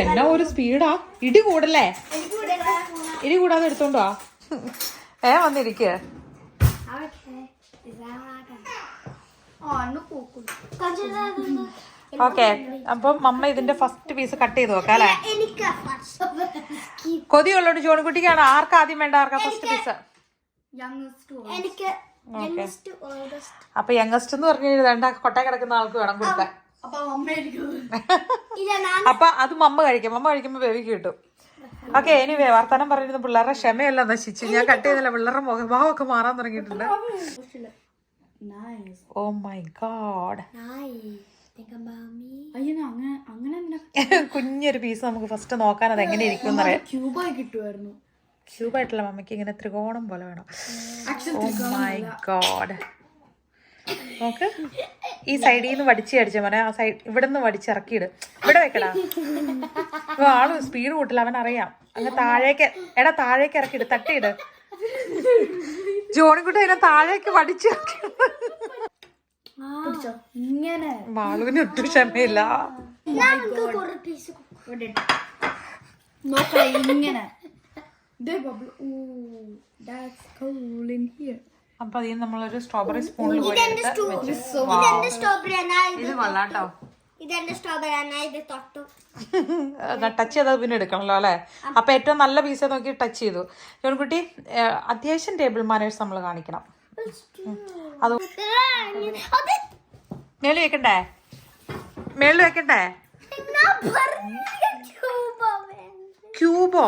എന്നാ ഒരു സ്പീഡാ. ഇടി കൂടല്ലേ. ഇടി കൂടാതെ എടുത്തോണ്ടോ വന്നിരിക്കുക. ഓക്കെ, അപ്പം മമ്മ ഇതിന്റെ ഫസ്റ്റ് പീസ് കട്ട് ചെയ്ത് നോക്കാം അല്ലേ. കൊതിയുള്ളോണ്ട് ജോണിക്കുട്ടിക്കാണ്. ആർക്കാ ആദ്യം വേണ്ട? ആർക്കാ ഫസ്റ്റ് പീസ്? അപ്പൊ യങ്ങസ്റ്റ് എന്ന് പറഞ്ഞു കഴിഞ്ഞാൽ കൊട്ട കിടക്കുന്ന ആൾക്ക് വേണം കൊടുക്കാൻ. അപ്പൊ അത് മമ്മ കഴിക്കുമ്പോ ബേബിക്ക് കിട്ടും. ഓക്കെ, എനിവേ വർത്താനം പറയുന്നത് പിള്ളേരുടെ ക്ഷമയല്ല നശിച്ചു. ഞാൻ കട്ട് ചെയ്തില്ല. പിള്ളേരുടെ മുഖഭാവമൊക്കെ മാറാൻ തുടങ്ങിയിട്ടുണ്ട്. Oh my god. കുഞ്ഞൊരു പീസ് നമുക്ക് ഫസ്റ്റ് നോക്കാൻ അത് എങ്ങനെ ഇരിക്കും എന്നറിയാം. ക്യൂബായിട്ടുള്ള മമ്മയ്ക്ക് ഇങ്ങനെ ത്രികോണം പോലെ വേണം. Oh my god. നോക്ക്, ഈ സൈഡിൽ നിന്ന് വടിച്ചടിച്ച മോനെ. ആ സൈഡ് ഇവിടെ നിന്ന് വടിച്ചിറക്കിയിട്. ഇവിടെ വെക്കടാ. ആള് സ്പീഡ് കൂട്ടില്ല, അവനറിയാം. അങ്ങ് താഴേക്ക് ഇറക്കിയിട്. തട്ടിയിട്. ജോണിക്കുട്ടി അതിനെ താഴേക്ക് വടിച്ചിറക്കി. പിടിച്ചോ ഇങ്ങനെ മാളുവിന് ഒട്ടും ക്ഷമയില്ല. നമുക്ക് കുറെ പീസ് നോക്കളെ ഇങ്ങനെ അപ്പൊ അതിൽ നമ്മളൊരു സ്ട്രോബെറി സ്പൂണിൽ പോയി ഇതെന്റെ സ്ട്രോബെറി ആണ് ഇത് കൊള്ളാട്ടോ. ഇതെന്റെ സ്ട്രോബെറി ആണ് ഇത് തൊട്ടു ടച്ച് ചെയ്തത് പിന്നെ എടുക്കണല്ലോ അല്ലെ. അപ്പൊ ഏറ്റവും നല്ല പീസ് നോക്കി ടച്ച് ചെയ്തു. ജോൺകുട്ടി അത്യാവശ്യം ടേബിൾ മാനേഴ്സ് നമ്മൾ കാണിക്കണം. അത് മേളിൽ വെക്കണ്ടേ? മേളിൽ വെക്കണ്ടേ? ക്യൂബോ?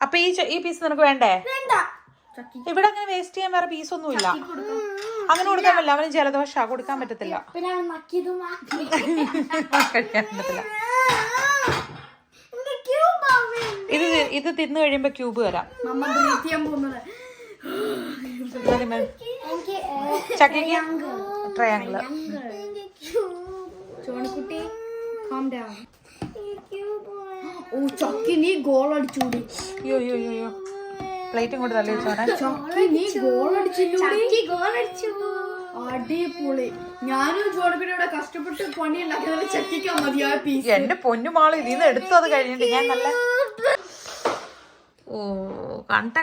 അപ്പൊ ഈ പീസ് നിനക്ക് വേണ്ടേ? ഇവിടെ അങ്ങനെ വേസ്റ്റ് ചെയ്യാൻ വേറെ പീസ് ഒന്നുമില്ല. അങ്ങനെ കൊടുക്കാൻ പറ്റില്ല. അവന് ജലദോഷ കൊടുക്കാൻ പറ്റത്തില്ല, കഴിക്കാൻ പറ്റത്തില്ല. ഇത് തിന്നു കഴിയുമ്പോ ക്യൂബ് തരാം. ചക്കിക്ക് ട്രയാങ്കിള്. ചോണിക്കുട്ടി calm down. ഓ ചക്കി നീ ഗോൾ അടിച്ചൂടി. അയ്യോ പ്ലേറ്റും കൂടെ തള്ളി വെച്ചോനെ. ചക്കി നീ ഗോൾ അടിച്ചു. അടിപൊളി. ഞാനും ചോണിക്കുട്ടിയുടെ കഷ്ടപ്പെട്ട് പണിയുണ്ടാക്കിയത് ചക്കിക്കാൻ മതിയായ പീസ്. എന്റെ പൊന്നുമാള് ഇതിന്ന് എടുത്തു. അത് കഴിഞ്ഞിട്ട് ഞാൻ നല്ല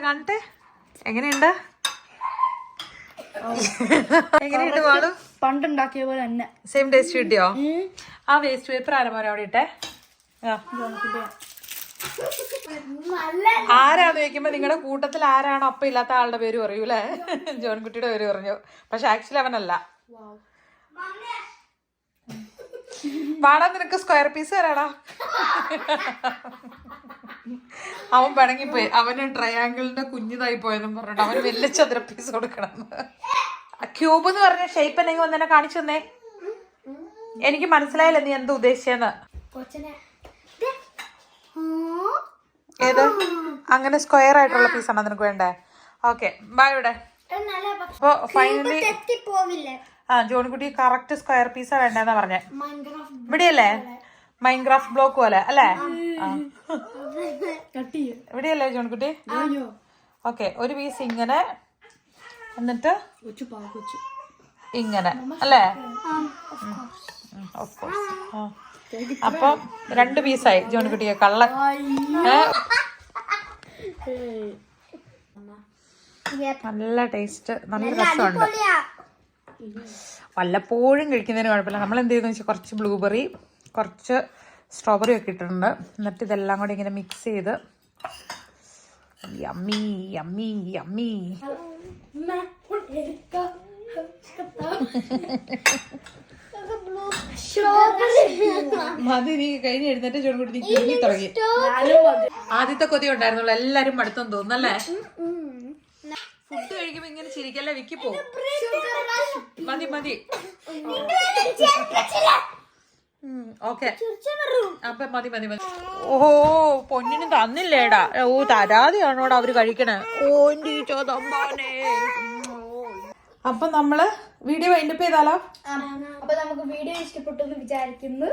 കണ്ടേ എങ്ങനെയുണ്ട് മാളു? പണ്ടുണ്ടാക്കിയ പോലെ തന്നെ സെയിം ടേസ്റ്റ് കിട്ടിയോ? ആ വേസ്റ്റ് പേപ്പർ ആരമാരെ അവിടെ ഇട്ടെ. ആരാന്ന് ചോദിക്കുമ്പോ നിങ്ങളുടെ കൂട്ടത്തിൽ ആരാണോ അപ്പ ഇല്ലാത്ത ആളുടെ പേര് പറയൂ അല്ലേ? ജോൺകുട്ടിയുടെ പേര് പറഞ്ഞു. പക്ഷെ ആക്ച്വലി അവനല്ല. വാടാ നിനക്ക് സ്ക്വയർ പീസ് തരാടാ. അവൻ പിണങ്ങിപ്പോയി. അവന് ട്രയാങ്കിളിന്റെ കുഞ്ഞിതായി പോയെന്നും പറഞ്ഞിട്ട് അവന് വലിയ ചതുര പീസ് കൊടുക്കണം. ക്യൂബ് എന്ന് പറഞ്ഞ ഷേപ്പ് അല്ലെങ്കിൽ ഒന്നെ കാണിച്ചു തന്നേ. എനിക്ക് മനസ്സിലായില്ല നീ എന്താ ഉദ്ദേശിച്ചെന്ന്. ഏത് അങ്ങനെ സ്ക്വയർ ആയിട്ടുള്ള പീസാണോ നിനക്ക് വേണ്ടേ? Okay bye. ഇവിടെ അപ്പൊ ഫൈനലി ജോൺകുട്ടി കറക്റ്റ് സ്ക്വയർ പീസാ വേണ്ടെന്നാ പറഞ്ഞേ. ഇവിടെയല്ലേ മൈൻക്രാഫ്റ്റ് ബ്ലോക്ക് പോലെ അല്ലേ? ഇവിടെയല്ലേ ജോൺകുട്ടി? ഓക്കെ ഒരു പീസ് ഇങ്ങനെ എന്നിട്ട് ഇങ്ങനെ അല്ലേ? അപ്പൊ 2 പീസായി ജോൺകുട്ടിയെ കള്ളൻ. നല്ല ടേസ്റ്റ്, നല്ല രസമുണ്ട്. വല്ലപ്പോഴും കഴിക്കുന്നതിന് കുഴപ്പമില്ല. നമ്മൾ എന്ത് ചെയ്യുന്ന വെച്ചാൽ കുറച്ച് ബ്ലൂബെറി കുറച്ച് സ്ട്രോബെറി ഒക്കെ ഇട്ടിട്ടുണ്ട്. എന്നിട്ട് ഇതെല്ലാം കൂടി ഇങ്ങനെ മിക്സ് ചെയ്ത് യമ്മി യമ്മി യമ്മി. മതി നീ കഴിഞ്ഞ് എഴുന്നേറ്റ് ചോദിക്കൂടി നീ കിങ്ങി തുടങ്ങി. ആദ്യത്തെ കൊതി ഉണ്ടായിരുന്നുള്ളൂ. എല്ലാരും മടുത്തെന്ന് തോന്നുന്നല്ലേ? ഫുഡ് കഴിക്കുമ്പോ ഇങ്ങനെ ചിരിക്കല്ലേ വിക്കി പോകും. മതി മതി ഓക്കെ അപ്പൊ മതി മതി മതി. ഓഹോ പൊന്നിന് തന്നില്ലേടാ. ഓ തരാതെയാണോടാ അവര് കഴിക്കണേ. അപ്പൊ നമ്മള് വീഡിയോ വൈൻഡപ്പ് ചെയ്താലോ? അപ്പൊ നമുക്ക് വീഡിയോ ഇഷ്ടപ്പെട്ടു എന്ന് വിചാരിക്കുന്നു.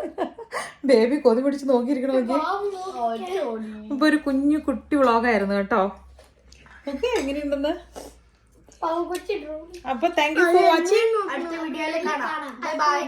ബേബി കൊതി പിടിച്ച് നോക്കിയിരിക്കണോ? ഇപ്പൊ ഒരു കുഞ്ഞു കുട്ടി വ്ളോഗായിരുന്നു കേട്ടോ. ഓക്കെ എങ്ങനെയുണ്ടെന്ന്. പാവ കൊച്ചു. അപ്പൊ താങ്ക് യു ഫോർ വാച്ചിങ്. അടുത്ത വീഡിയോയിൽ കാണാം. Bye bye.